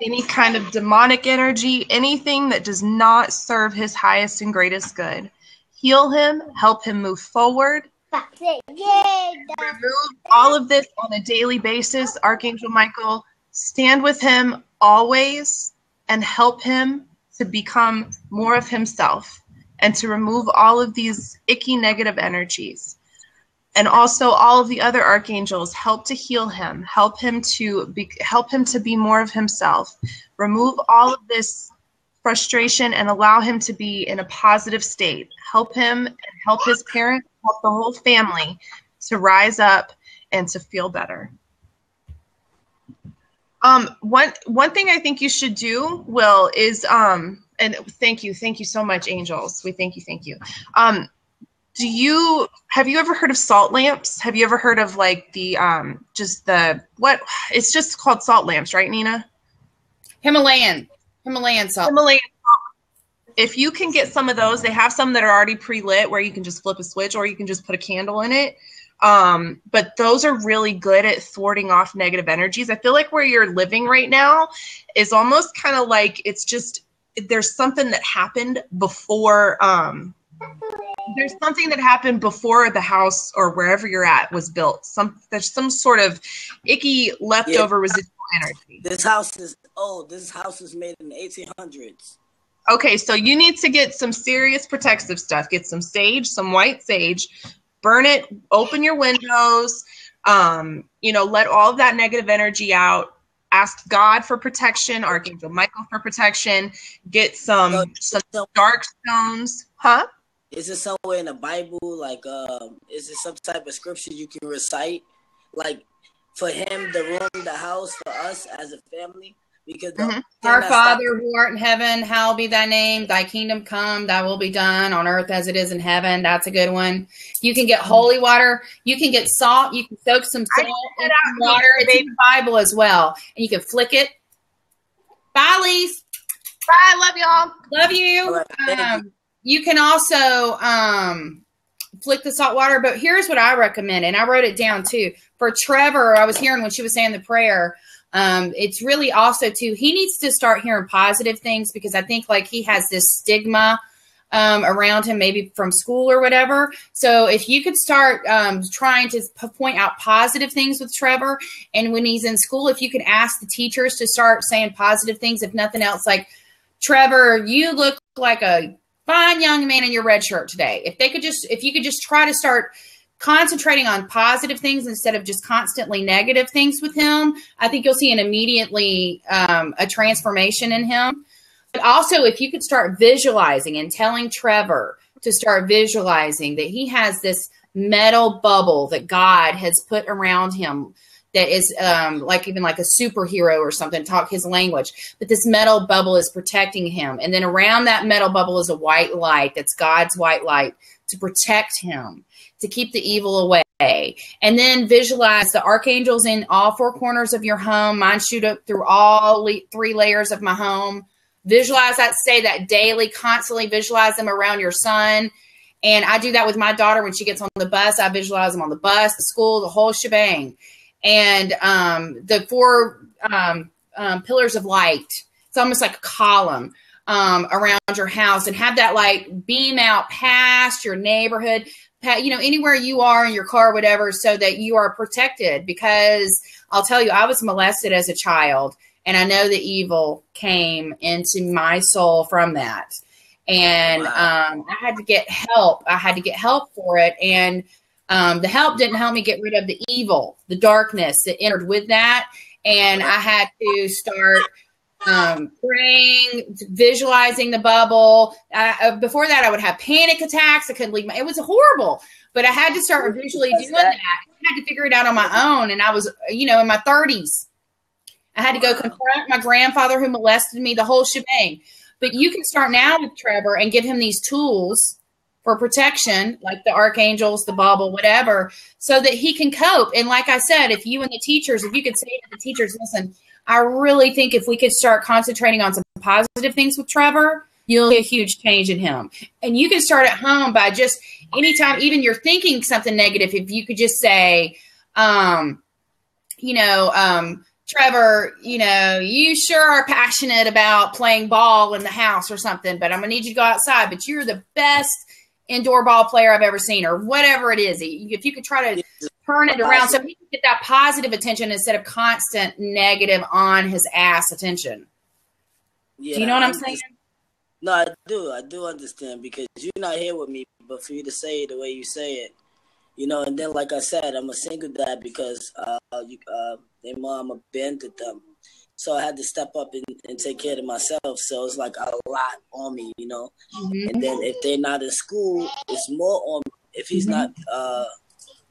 any kind of demonic energy, anything that does not serve his highest and greatest good. Heal him, help him move forward. Remove all of this on a daily basis. Archangel Michael, stand with him always and help him to become more of himself and to remove all of these icky negative energies. And also all of the other archangels help to heal him, help him to be more of himself. Remove all of this frustration and allow him to be in a positive state. Help him and help his parents, help the whole family to rise up and to feel better. One thing I think you should do, Will, is and thank you so much, angels. We thank you. Have you ever heard of salt lamps? Have you ever heard of like the it's just called salt lamps, right, Nina? Himalayan salt. Himalayan salt. If you can get some of those, they have some that are already pre-lit where you can just flip a switch or you can just put a candle in it. But those are really good at thwarting off negative energies. I feel like where you're living right now is almost kind of like there's something that happened before the house or wherever you're at was built. There's some sort of icky leftover residual energy. This house is old. This house was made in the 1800s. Okay, so you need to get some serious protective stuff. Get some sage, some white sage, burn it, open your windows, let all of that negative energy out. Ask God for protection, Archangel Michael for protection. Get some dark stones. Huh? Is it somewhere in the Bible? Like, is it some type of scripture you can recite? Like, for him, the room, the house, for us as a family? Because Our Father who art in heaven, hallowed be thy name. Thy kingdom come, thy will be done on earth as it is in heaven. That's a good one. You can get holy water. You can get salt. You can soak some salt in some water. It's in the Bible as well. And you can flick it. Bye, Lise. Bye. Love y'all. Love you. All right, you can also flick the salt water. But here's what I recommend, and I wrote it down too. For Trevor, I was hearing when she was saying the prayer, it's really also too, he needs to start hearing positive things, because I think like he has this stigma around him, maybe from school or whatever. So if you could start trying to point out positive things with Trevor, and when he's in school, if you could ask the teachers to start saying positive things, if nothing else, like, Trevor, you look like a fine young man in your red shirt today. If you could just try to start concentrating on positive things instead of just constantly negative things with him, I think you'll see an immediately a transformation in him. But also, if you could start visualizing and telling Trevor to start visualizing that he has this metal bubble that God has put around him that is like even like a superhero or something, talk his language, but this metal bubble is protecting him. And then around that metal bubble is a white light. That's God's white light to protect him, to keep the evil away. And then visualize the archangels in all four corners of your home. Mine shoot up through all 3 layers of my home. Visualize that, say that daily, constantly visualize them around your son. And I do that with my daughter when she gets on the bus. I visualize them on the bus, the school, the whole shebang. And the 4 pillars of light, it's almost like a column around your house, and have that light beam out past your neighborhood, anywhere you are in your car, whatever, so that you are protected. Because I'll tell you, I was molested as a child, and I know the evil came into my soul from that. And I had to get help. I had to get help for it. And the help didn't help me get rid of the evil, the darkness that entered with that. And I had to start praying, visualizing the bubble. Before that, I would have panic attacks. I couldn't leave. It was horrible. But I had to start visually doing that. I had to figure it out on my own. And I was, in my 30s. I had to go confront my grandfather who molested me, the whole shebang. But you can start now with Trevor and give him these tools for protection, like the archangels, the bubble, whatever, so that he can cope. And like I said, if you and the teachers, if you could say to the teachers, listen, I really think if we could start concentrating on some positive things with Trevor, you'll see a huge change in him. And you can start at home by just anytime, even you're thinking something negative, if you could just say, Trevor, you sure are passionate about playing ball in the house or something, but I'm going to need you to go outside. But you're the best indoor ball player I've ever seen, or whatever it is. If you could try to turn it around so he can get that positive attention instead of constant negative on his ass attention. Yeah, do you know what I'm saying? No, I do understand, because you're not here with me, but for you to say it the way you say it, and then like I said, I'm a single dad because their mom abandoned them. So I had to step up and take care of myself. So it's like a lot on me, Mm-hmm. And then if they're not in school, it's more on me. If he's not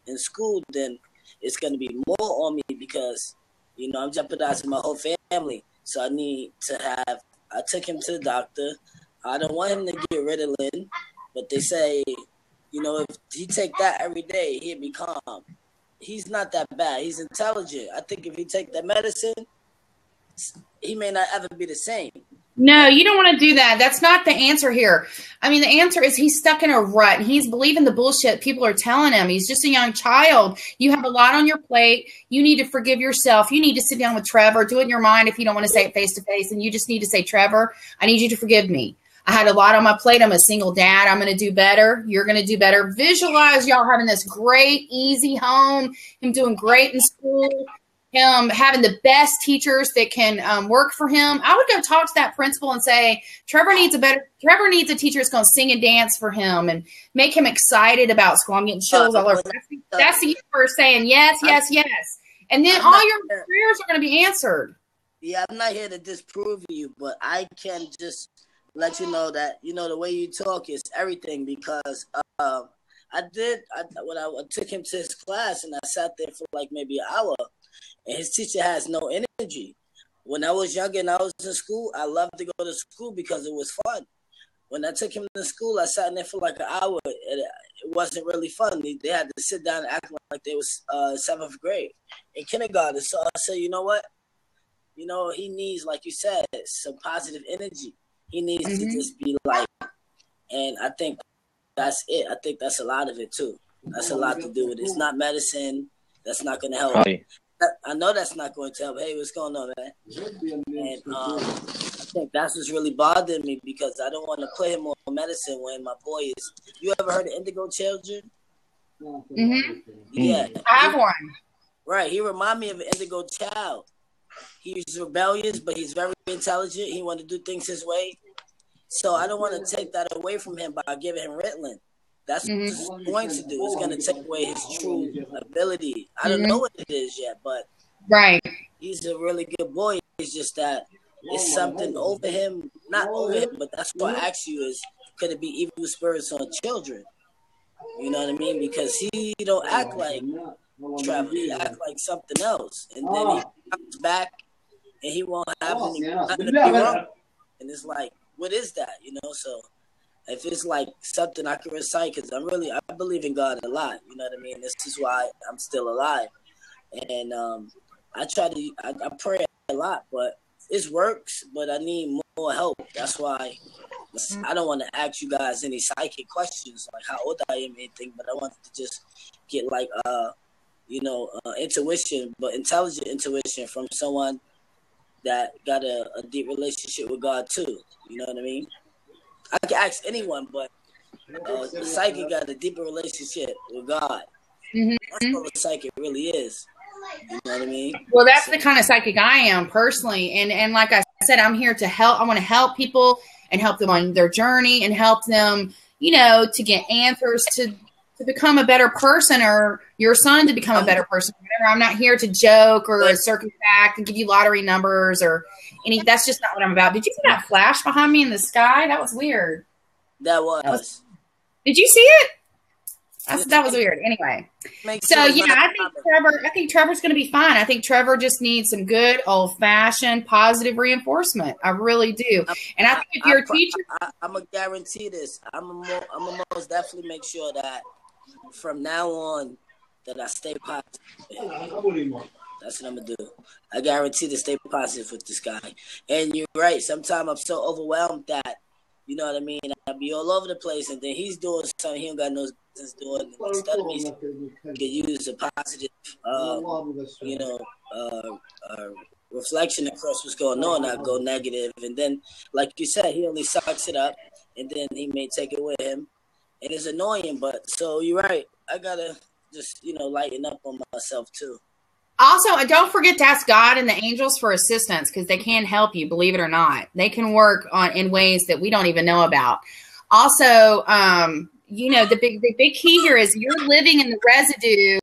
in school, then it's going to be more on me because, I'm jeopardizing my whole family. So I took him to the doctor. I don't want him to get Ritalin, but they say, if he take that every day, he'll be calm. He's not that bad. He's intelligent. I think if he take that medicine, he may not ever be the same. No, you don't want to do that. That's not the answer here. I mean, the answer is he's stuck in a rut. He's believing the bullshit people are telling him. He's just a young child. You have a lot on your plate. You need to forgive yourself. You need to sit down with Trevor. Do it in your mind if you don't want to say it face to face. And you just need to say, Trevor, I need you to forgive me. I had a lot on my plate. I'm a single dad. I'm going to do better. You're going to do better. Visualize y'all having this great, easy home, him doing great in school, him having the best teachers that can work for him. I would go talk to that principal and say, Trevor needs a teacher that's going to sing and dance for him and make him excited about school. I'm getting chills all over. That's the universe saying yes, yes, yes. And then all your prayers are going to be answered. Yeah, I'm not here to disprove you, but I can just let you know that, the way you talk is everything, because when I took him to his class and I sat there for like maybe an hour, and his teacher has no energy. When I was younger and I was in school, I loved to go to school because it was fun. When I took him to school, I sat in there for like an hour, and it wasn't really fun. They had to sit down and act like they was 7th grade in kindergarten. So I said, you know what? He needs, like you said, some positive energy. He needs to just be like, And I think that's it. I think that's a lot of it too. That's a lot to do with it. It's not medicine. That's not going to help. I know that's not going to help. Hey, what's going on, man? And I think that's what's really bothering me, because I don't want to put him on medicine when my boy is. You ever heard of Indigo Children? Mm-hmm. Yeah. I have one. Right. He remind me of an indigo child. He's rebellious, but he's very intelligent. He want to do things his way. So I don't want to take that away from him by giving him Ritalin. That's what it's going to do. It's going to take away his true ability. I don't know what it is yet, but he's a really good boy. It's just that it's something over him. Not over him, but that's what I ask you is, could it be evil spirits on children? You know what I mean? Because he don't act like Trevor. He act like something else. And then he comes back and he won't have nothing to be wrong. And it's like, what is that? You know, so if it's like something I can recite, because I believe in God a lot. You know what I mean? This is why I'm still alive. And I pray a lot, but it works, but I need more help. That's why I don't want to ask you guys any psychic questions, like how old I am or anything, but I want to just get like, intuition, but intelligent intuition from someone that got a deep relationship with God too. You know what I mean? I can ask anyone, but the psychic got a deeper relationship with God. That's what a psychic really is. You know what I mean? Well, that's the kind of psychic I am personally. And like I said, I'm here to help. I want to help people and help them on their journey and help them, to get answers to become a better person, or your son to become a better person. Whatever. I'm not here to joke or circle back and give you lottery numbers or any. That's just not what I'm about. Did you see that flash behind me in the sky? That was weird. That was. Did you see it? That was weird. Anyway, so I think Trevor's going to be fine. I think Trevor just needs some good old fashioned positive reinforcement. I really do. And I think if you're a teacher, I'm gonna guarantee this. I'm gonna most definitely make sure that from now on that I stay positive. That's what I'm gonna do. I guarantee to stay positive with this guy. And you're right. Sometimes I'm so overwhelmed that, you know what I mean, I'll be all over the place, and then he's doing something he don't got no business doing. Instead of me can use a positive, reflection across what's going on, I go negative. And then, like you said, he only sucks it up, and then he may take it with him. And it's annoying, but so you're right. I gotta just, lighten up on myself too. Also, don't forget to ask God and the angels for assistance, because they can help you, believe it or not. They can work in ways that we don't even know about. Also, the big key here is you're living in the residue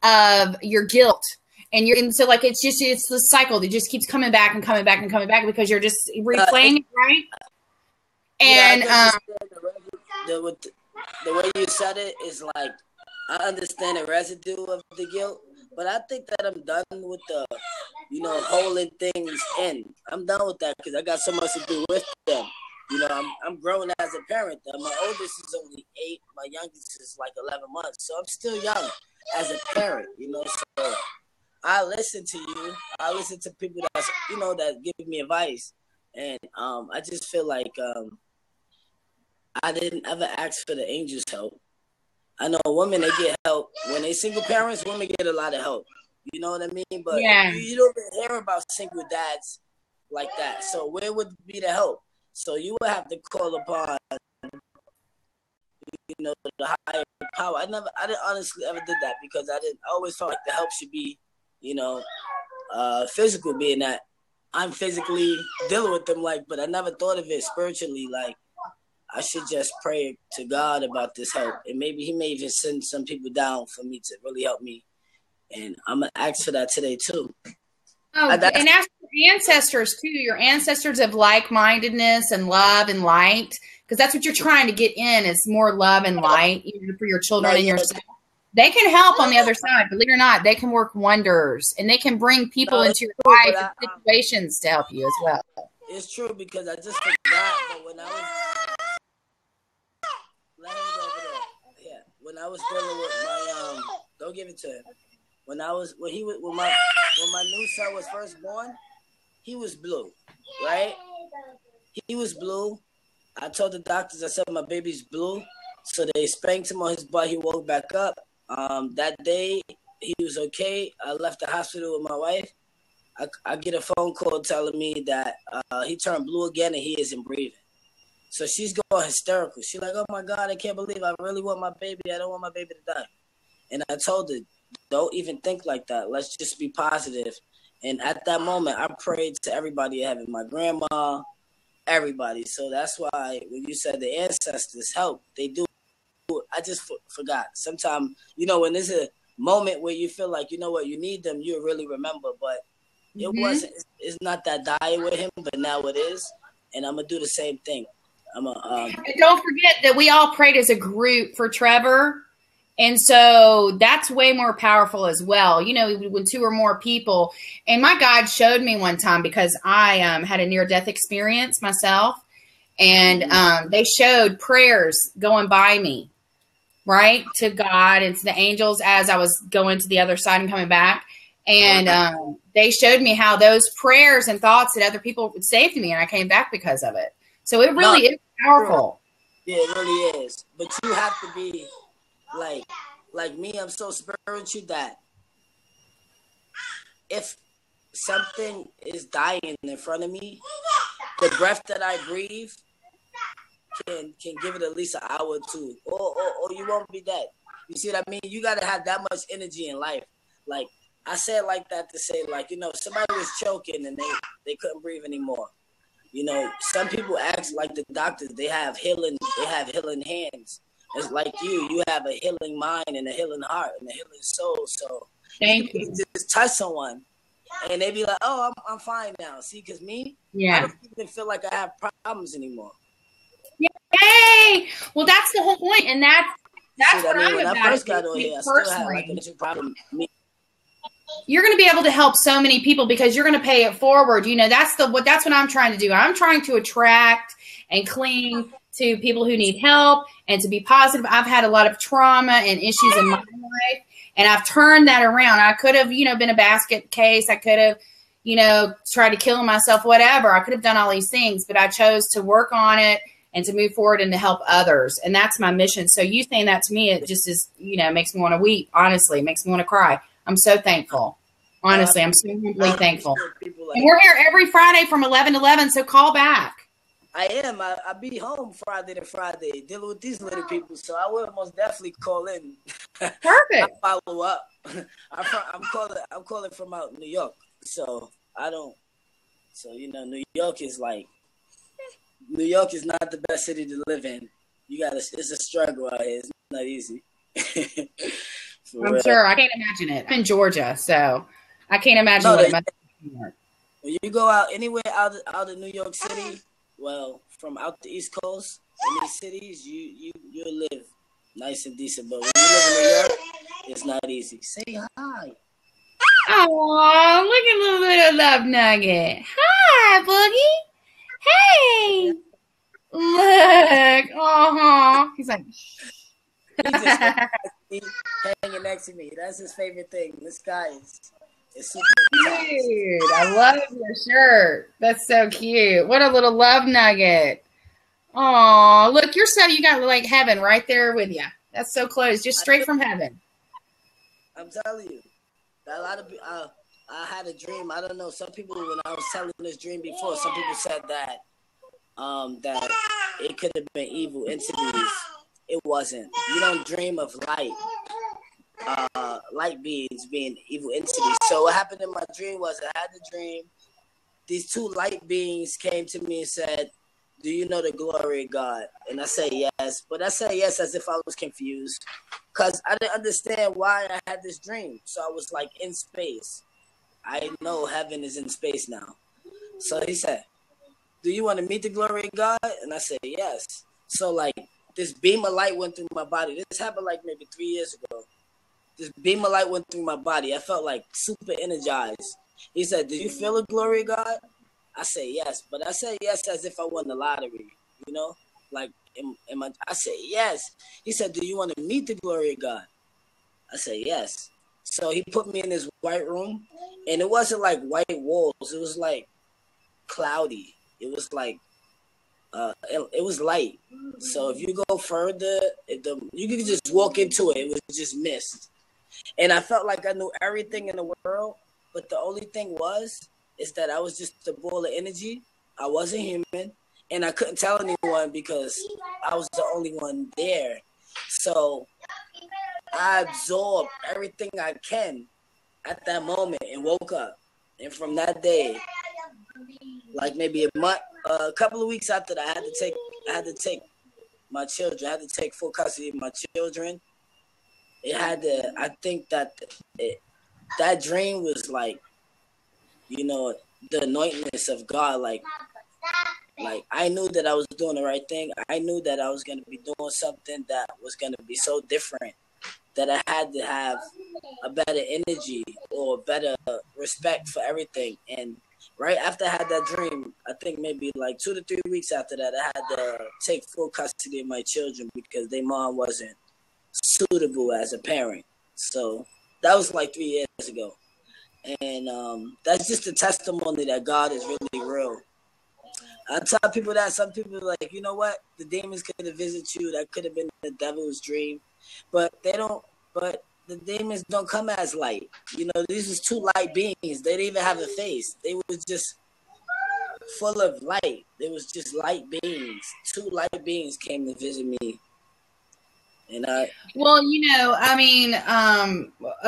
of your guilt. And so like it's the cycle that just keeps coming back and coming back and coming back because you're just replaying it, right? And the way you said it is like, I understand the residue of the guilt, but I think that I'm done with the, holding things in. I'm done with that because I got so much to do with them. I'm growing as a parent. My oldest is only 8. My youngest is like 11 months. So I'm still young as a parent, So I listen to you. I listen to people that give me advice. And I just feel like I didn't ever ask for the angels' help. I know women, they get help. When they single parents, women get a lot of help. You know what I mean? But you don't hear about single dads like that. So where would be the help? So you would have to call upon, the higher power. I didn't honestly ever did that because I always felt like the help should be, physical, being that I'm physically dealing with them, but I never thought of it spiritually, I should just pray to God about this help. And maybe he may even send some people down for me to really help me. And I'm going to ask for that today, too. Oh, and ask your ancestors, too. Your ancestors of like-mindedness and love and light. Because that's what you're trying to get in is more love and light, even for your children and yourself. They can help on the other side. Believe it or not, they can work wonders. And they can bring people into your life and situations to help you as well. It's true because I just forgot. But when I was... Let him go over there. Yeah. When I was dealing with my don't give it to him. When my new son was first born, he was blue, right? He was blue, I told the doctors, I said my baby's blue. So they spanked him on his butt. He woke back up. That day, he was okay. I left the hospital with my wife. I get a phone call telling me that he turned blue again and he isn't breathing. So she's going hysterical. She's like, oh, my God, I can't believe I really want my baby. I don't want my baby to die. And I told her, don't even think like that. Let's just be positive. And at that moment, I prayed to everybody in heaven, my grandma, everybody. So that's why when you said the ancestors help, they do. I just forgot. Sometimes, you know, when there's a moment where you feel like, you know what, you need them, you really remember. But it wasn't, it's not that dire with him, but now it is. And I'm going to do the same thing. And don't forget that we all prayed as a group for Trevor. And so that's way more powerful as well. You know, when two or more people, and my God showed me one time because I had a near-death experience myself, and they showed prayers going by me, right, to God and to the angels as I was going to the other side and coming back. And they showed me how those prayers and thoughts that other people would saved me, and I came back because of it. So it really is powerful. Yeah, it really is. But you have to be like me. I'm so spiritual that if something is dying in front of me, the breath that I breathe can give it at least an hour or two, or you won't be dead. You see what I mean? You got to have that much energy in life. Like, I say it like that to say, like, you know, somebody was choking and they couldn't breathe anymore. You know, some people act like the doctors, they have healing hands. It's like you have a healing mind and a healing heart and a healing soul. So thank you. Just touch someone and they be like, oh, I'm fine now. See, because me, I don't even feel like I have problems anymore. Yay! Well, that's the whole point, and that's what I'm when about. I first got on here, I still had like a problem. You're going to be able to help so many people because you're going to pay it forward. You know, that's what I'm trying to do. I'm trying to attract and cling to people who need help and to be positive. I've had a lot of trauma and issues in my life, and I've turned that around. I could have, you know, been a basket case. I could have, you know, tried to kill myself, whatever. I could have done all these things, but I chose to work on it and to move forward and to help others. And that's my mission. So you saying that to me, it just is, you know, makes me want to weep. Honestly, it makes me want to cry. I'm so thankful. Honestly, I'm so humbly thankful. And we're here every Friday from 11 to 11, so call back. I am. I be home Friday to Friday dealing with these little people, so I will most definitely call in. Perfect. I follow up. I'm calling from out New York, so I don't. So you know, New York is not the best city to live in. It's a struggle out here. It's not easy. I'm sure. I can't imagine it. I'm in Georgia, so I can't imagine what it must be. When you go out anywhere out of New York City, well, from out the East Coast, in these cities, you'll live nice and decent. But when you live in New York, it's not easy. Say hi. Oh, look at the little love nugget. Hi, Boogie. Hey. Look. He's like, hanging next to me. That's his favorite thing. This guy is super cute. I love your shirt. That's so cute. What a little love nugget. Oh, look, you got like heaven right there with you. That's so close, just straight from heaven. I'm telling you, a lot of I had a dream. I don't know. Some people, when I was telling this dream before, some people said that that it could have been evil entities. It wasn't. You don't dream of light beings being evil entities. So what happened in my dream was I had the dream. These two light beings came to me and said, do you know the glory of God? And I said yes. But I said yes as if I was confused because I didn't understand why I had this dream. So I was like in space. I know heaven is in space now. So he said, do you want to meet the glory of God? And I said yes. So like, this beam of light went through my body. This happened like maybe 3 years ago. This beam of light went through my body. I felt like super energized. He said, do you feel the glory of God? I said yes. But I said yes as if I won the lottery, you know? Like, I said yes. He said, do you want to meet the glory of God? I said yes. So he put me in this white room. And it wasn't like white walls. It was like cloudy. It was like it was light. So if you go further, you could just walk into it. It was just mist, and I felt like I knew everything in the world. But the only thing is that I was just a ball of energy. I wasn't human, and I couldn't tell anyone because I was the only one there. So I absorbed everything I can at that moment and woke up. And from that day, like maybe a couple of weeks after that, I had to take my children. I had to take full custody of my children. I think that that dream was like, the anointness of God. Like I knew that I was doing the right thing. I knew that I was going to be doing something that was going to be so different that I had to have a better energy or better respect for everything. And right after I had that dream, I think maybe like 2 to 3 weeks after that, I had to take full custody of my children because their mom wasn't suitable as a parent. So that was like 3 years ago. And that's just a testimony that God is really real. I tell people that some people are like, you know what? The demons could have visited you. That could have been the devil's dream. But the demons don't come as light. These was two light beings. They didn't even have a face. They was just full of light. They was just light beings. Two light beings came to visit me. And a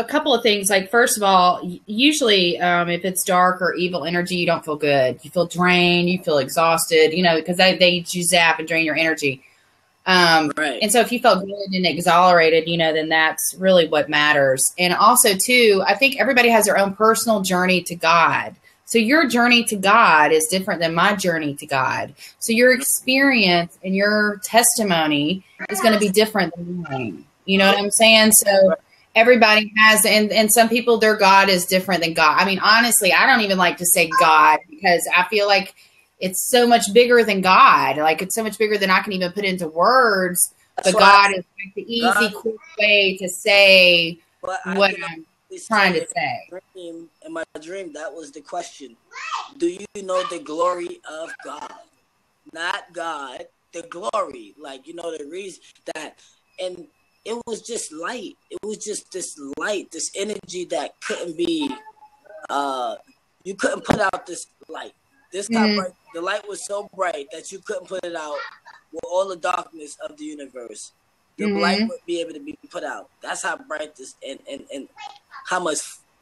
couple of things. Like, first of all, usually if it's dark or evil energy, you don't feel good. You feel drained. You feel exhausted, because they zap and drain your energy. Right. And so if you felt good and exhilarated, then that's really what matters. And also, too, I think everybody has their own personal journey to God. So your journey to God is different than my journey to God. So your experience and your testimony is going to be different than mine. You know what I'm saying? So everybody has, and some people, their God is different than God. I mean, honestly, I don't even like to say God because I feel like it's so much bigger than God. Like, it's so much bigger than I can even put into words. But God is like the easy, quick way to say what I'm trying to say. In my dream, that was the question. Do you know the glory of God? Not God, the glory. Like, the reason that, and it was just light. It was just this light, this energy that couldn't be, you couldn't put out this light. This kind of the light was so bright that you couldn't put it out with all the darkness of the universe. The light would be able to be put out. That's how bright this and how much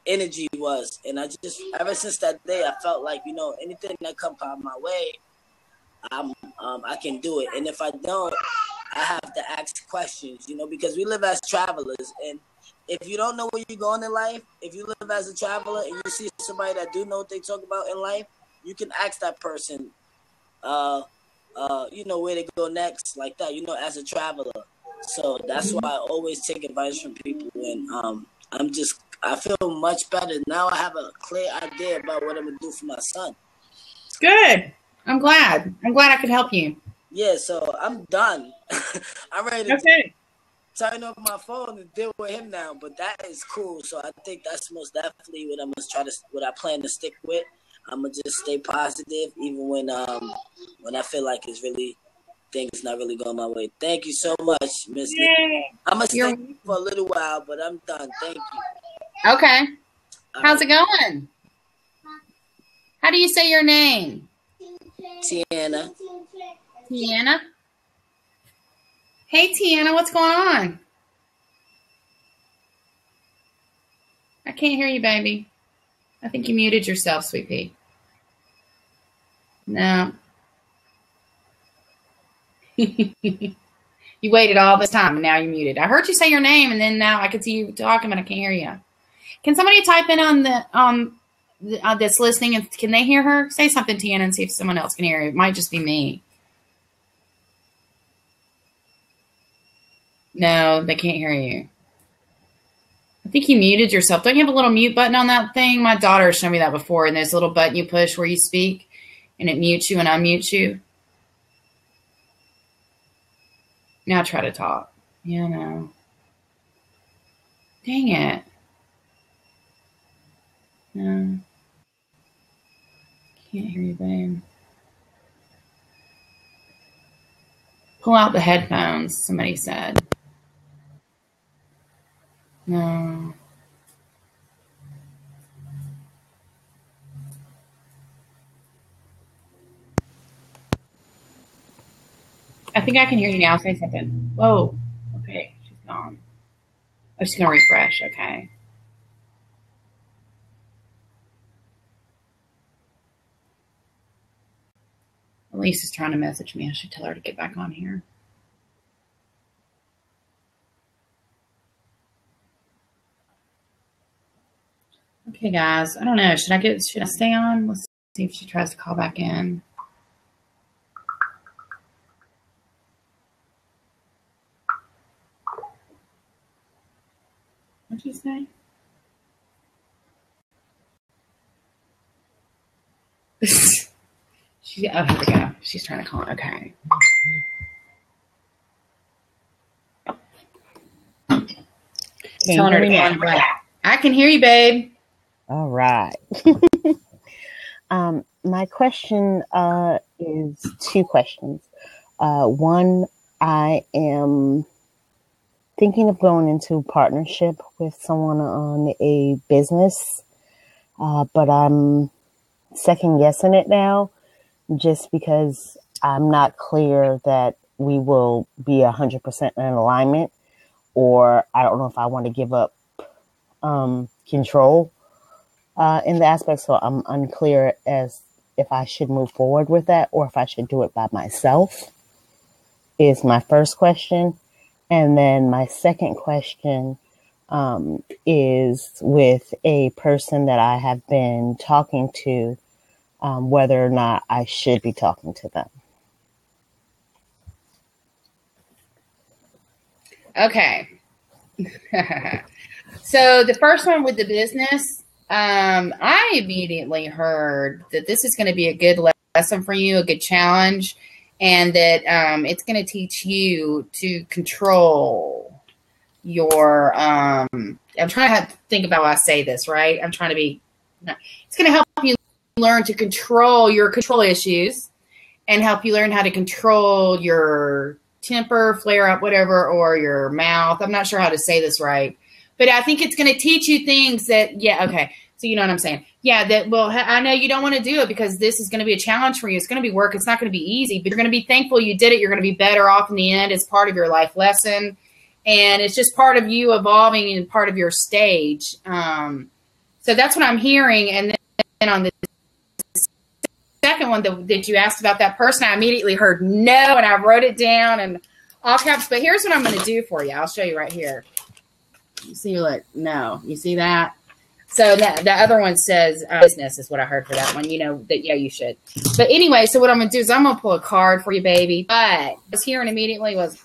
energy was. And I just, ever since that day, I felt like, anything that comes out my way, I can do it. And if I don't, I have to ask questions, because we live as travelers. And if you don't know where you're going in life, if you live as a traveler and you see somebody that do know what they talk about in life, you can ask that person, where to go next, like that, as a traveler. So that's why I always take advice from people. And I feel much better. Now I have a clear idea about what I'm going to do for my son. Good. I'm glad I could help you. Yeah, so I'm done. I'm ready to turn off my phone and deal with him now. But that is cool. So I think that's most definitely what I plan to stick with. I'm gonna just stay positive, even when I feel like things not really going my way. Thank you so much, Miss. I'm gonna stay for a little while, but I'm done. Thank you. Okay. How's it going? How do you say your name? Tiana. Tiana? Hey, Tiana, what's going on? I can't hear you, baby. I think you muted yourself, sweet pea. No. You waited all this time, and now you're muted. I heard you say your name, and then now I can see you talking, but I can't hear you. Can somebody type in on the that's listening, and can they hear her? Say something, Tiana, and see if someone else can hear her. It might just be me. No, they can't hear you. I think you muted yourself. Don't you have a little mute button on that thing? My daughter showed me that before, and there's a little button you push where you speak, and it mutes you and unmutes you. Now try to talk. Yeah, no. Dang it. No. Can't hear you, babe. Pull out the headphones, somebody said. No. I think I can hear you now. Say something. Whoa. Okay, she's gone. Oh, she's going to refresh. Okay. Elise is trying to message me. I should tell her to get back on here. Okay, guys. I don't know. Should I stay on? Let's see if she tries to call back in. What'd you say? Oh, here we go. She's trying to call. Okay. Telling her to go on break. I can hear you, babe. All right. My question is two questions. One, I am thinking of going into partnership with someone on a business, but I'm second guessing it now just because I'm not clear that we will be 100% in alignment, or I don't know if I want to give up control in the aspect. So I'm unclear as if I should move forward with that or if I should do it by myself is my first question. And then my second question is with a person that I have been talking to, whether or not I should be talking to them. Okay. So the first one with the business, I immediately heard that this is going to be a good lesson for you, a good challenge, and that it's going to teach you to control your I'm trying to think about why I say this, right? It's going to help you learn to control your control issues and help you learn how to control your temper, flare up, whatever, or your mouth. I'm not sure how to say this right, but I think it's going to teach you things that, okay. So you know what I'm saying? Yeah, that, well, I know you don't want to do it because this is going to be a challenge for you. It's going to be work. It's not going to be easy, but you're going to be thankful you did it. You're going to be better off in the end. It's part of your life lesson. And it's just part of you evolving and part of your stage. So that's what I'm hearing. And then on the second one that you asked about that person, I immediately heard no, and I wrote it down and all caps. But here's what I'm going to do for you. I'll show you right here. You see, look, no. You see that? So the other one says business is what I heard for that one. You know that, yeah, you should. But anyway, so what I'm going to do is I'm going to pull a card for you, baby. But I was hearing immediately was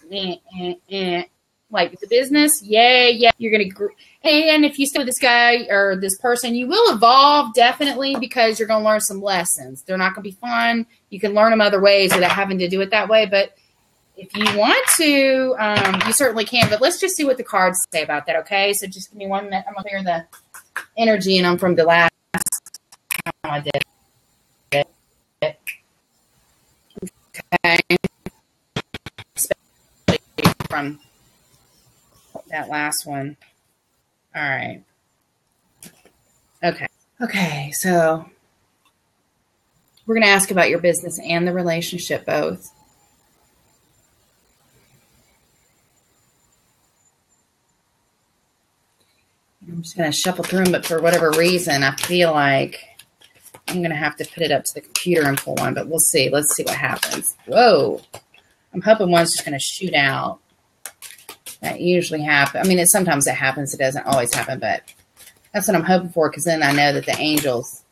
like the business. Yeah. You're going to, and if you stay with this guy or this person, you will evolve definitely because you're going to learn some lessons. They're not going to be fun. You can learn them other ways without having to do it that way. But if you want to, you certainly can. But let's just see what the cards say about that, okay? So just give me 1 minute. I'm going to clear the energy, and I'm from the last time I did it. Okay. From that last one. All right. Okay, so we're going to ask about your business and the relationship both. I'm just going to shuffle through them, but for whatever reason, I feel like I'm going to have to put it up to the computer and pull one, but we'll see. Let's see what happens. Whoa. I'm hoping one's just going to shoot out. That usually happens. I mean, sometimes it happens. It doesn't always happen, but that's what I'm hoping for because then I know that the angels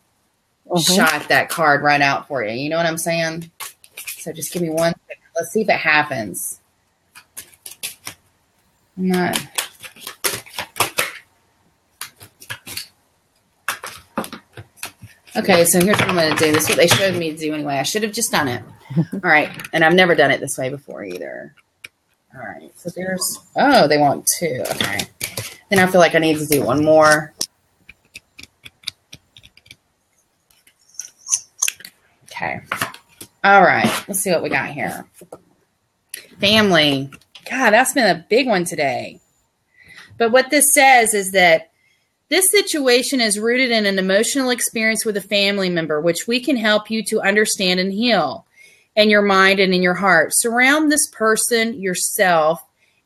shot that card right out for you. You know what I'm saying? So just give me 1 second. Let's see if it happens. I'm not... Okay, so here's what I'm going to do. This is what they showed me to do anyway. I should have just done it. All right. And I've never done it this way before either. All right. So there's, they want 2. Okay. Then I feel like I need to do one more. Okay. All right. Let's see what we got here. family. God, that's been a big one today. But what this says is that this situation is rooted in an emotional experience with a family member, which we can help you to understand and heal in your mind and in your heart. Surround this person, yourself,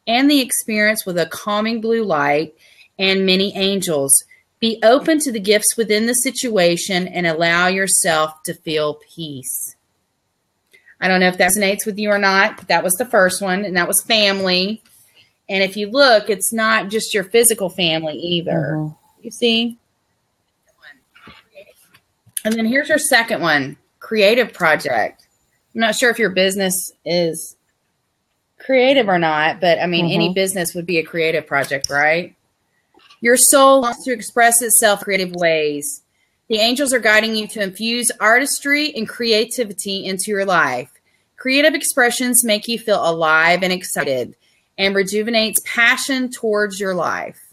and the experience with a calming blue light and many angels. Be open to the gifts within the situation and allow yourself to feel peace. I don't know if that resonates with you or not, but that was the first one, and that was family. And if you look, it's not just your physical family either. Mm-hmm. You see? And then here's your second one, creative project. I'm not sure if your business is creative or not, but I mean, any business would be a creative project, right? Your soul wants to express itself in creative ways. The angels are guiding you to infuse artistry and creativity into your life. Creative expressions make you feel alive and excited and rejuvenates passion towards your life.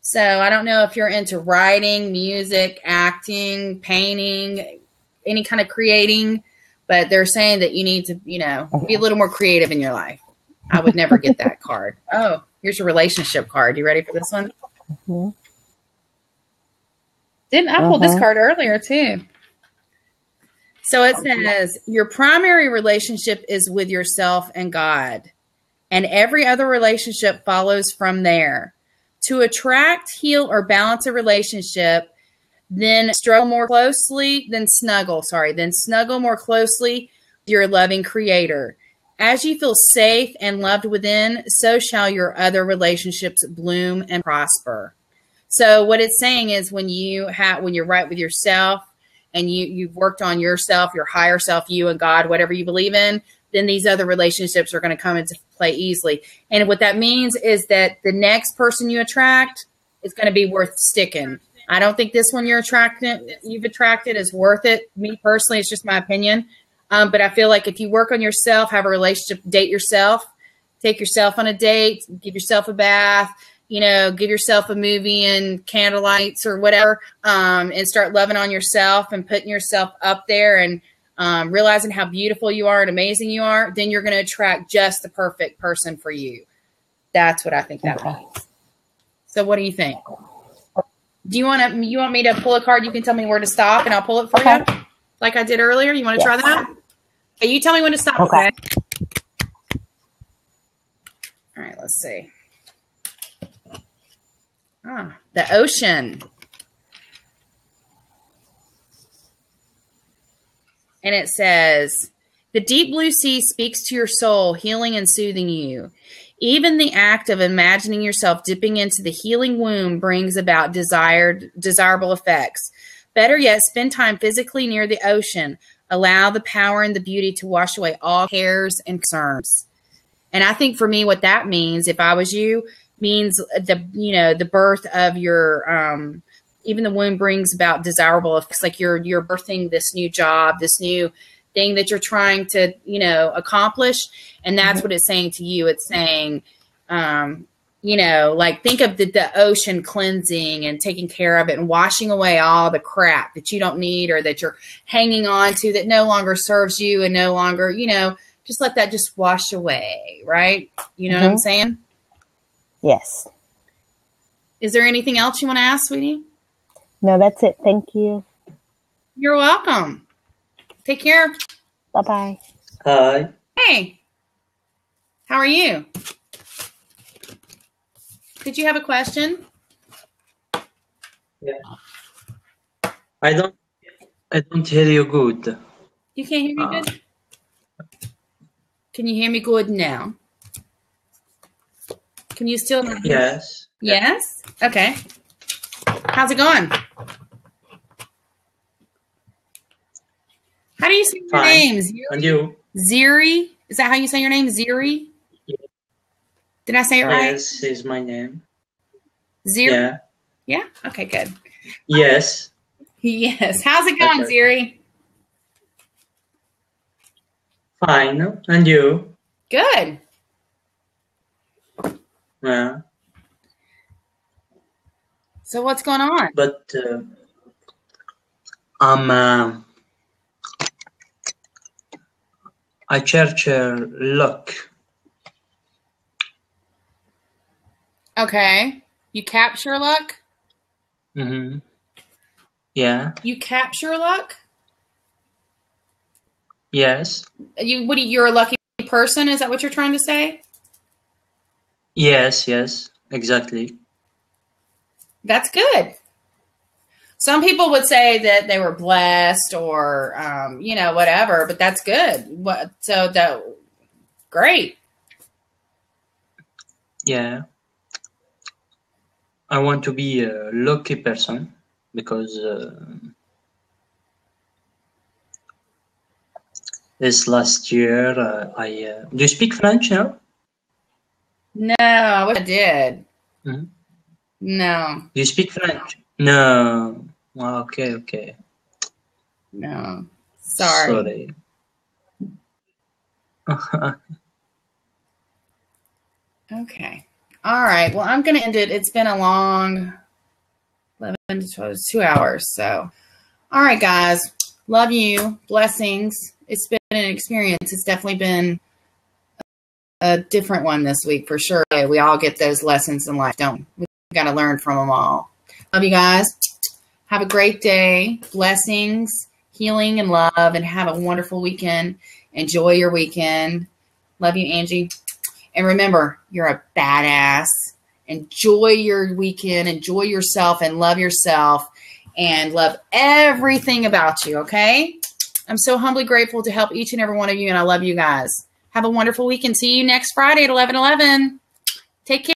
So I don't know if you're into writing, music, acting, painting, any kind of creating, but they're saying that you need to, be a little more creative in your life. I would never get that card. Oh, here's your relationship card. You ready for this one? Mm-hmm. Didn't I pull this card earlier too? So it says, your primary relationship is with yourself and God, and every other relationship follows from there. To attract, heal, or balance a relationship, then snuggle more closely with your loving creator. As you feel safe and loved within, so shall your other relationships bloom and prosper. So what it's saying is when you're right with yourself and you've worked on yourself, your higher self, you and God, whatever you believe in, then these other relationships are going to come into play easily. And what that means is that the next person you attract is going to be worth sticking. I don't think this one you've attracted is worth it. Me personally, it's just my opinion. But I feel like if you work on yourself, have a relationship, date yourself, take yourself on a date, give yourself a bath, give yourself a movie and candlelights or whatever, and start loving on yourself and putting yourself up there and realizing how beautiful you are and amazing you are, then you're going to attract just the perfect person for you. That's what I think that means. So what do you think? Do you want me to pull a card? You can tell me where to stop and I'll pull it for you like I did earlier. You want to try that? Okay, you tell me when to stop. Okay. All right, let's see. The ocean. And it says, the deep blue sea speaks to your soul, healing and soothing you. Even the act of imagining yourself dipping into the healing womb brings about desirable effects. Better yet, spend time physically near the ocean. Allow the power and the beauty to wash away all cares and concerns. And I think for me, what that means, if I was you, means the birth of your even the womb brings about desirable effects, like you're birthing this new job, this new thing that you're trying to accomplish, and that's what it's saying to you. It's saying like think of the ocean cleansing and taking care of it and washing away all the crap that you don't need or that you're hanging on to that no longer serves you and no longer just let that just wash away, right? You know what I'm saying? Yes. Is there anything else you want to ask, sweetie? No, that's it. Thank you. You're welcome. Take care. Bye-bye. Hi. Hey. How are you? Did you have a question? Yeah. I don't hear you good. You can't hear me good? Can you hear me good now? Can you still hear me? Yes. Yes? Okay. How's it going? How do you say your name? Ziri? And you? Ziri? Is that how you say your name? Ziri? Yeah. Did I say it right? Yes, is my name. Ziri? Yeah. Yeah? Okay, good. Yes. Yes. How's it going, Ziri? Fine. And you? Good. Yeah. So what's going on? But I'm I search luck. Okay. You capture luck? Mm-hmm. Yeah. You capture luck? Yes. You're a lucky person? Is that what you're trying to say? Yes. Yes. Exactly. That's good. Some people would say that they were blessed or, whatever, but that's good. Great. Yeah. I want to be a lucky person because this last year do you speak French now? No, I wish I did. Mhm. No. Do you speak French? No. Okay. No. Sorry. Okay. All right. Well, I'm going to end it. It's been a long 11 to 12, 2 hours. So, all right, guys. Love you. Blessings. It's been an experience. It's definitely been a different one this week for sure. We all get those lessons in life, don't we? We got to learn from them all. Love you guys. Have a great day. Blessings, healing, and love, and have a wonderful weekend. Enjoy your weekend. Love you, Angie. And remember, you're a badass. Enjoy your weekend. Enjoy yourself and love yourself and love everything about you, okay? I'm so humbly grateful to help each and every one of you, and I love you guys. Have a wonderful weekend. See you next Friday at 11:11. Take care.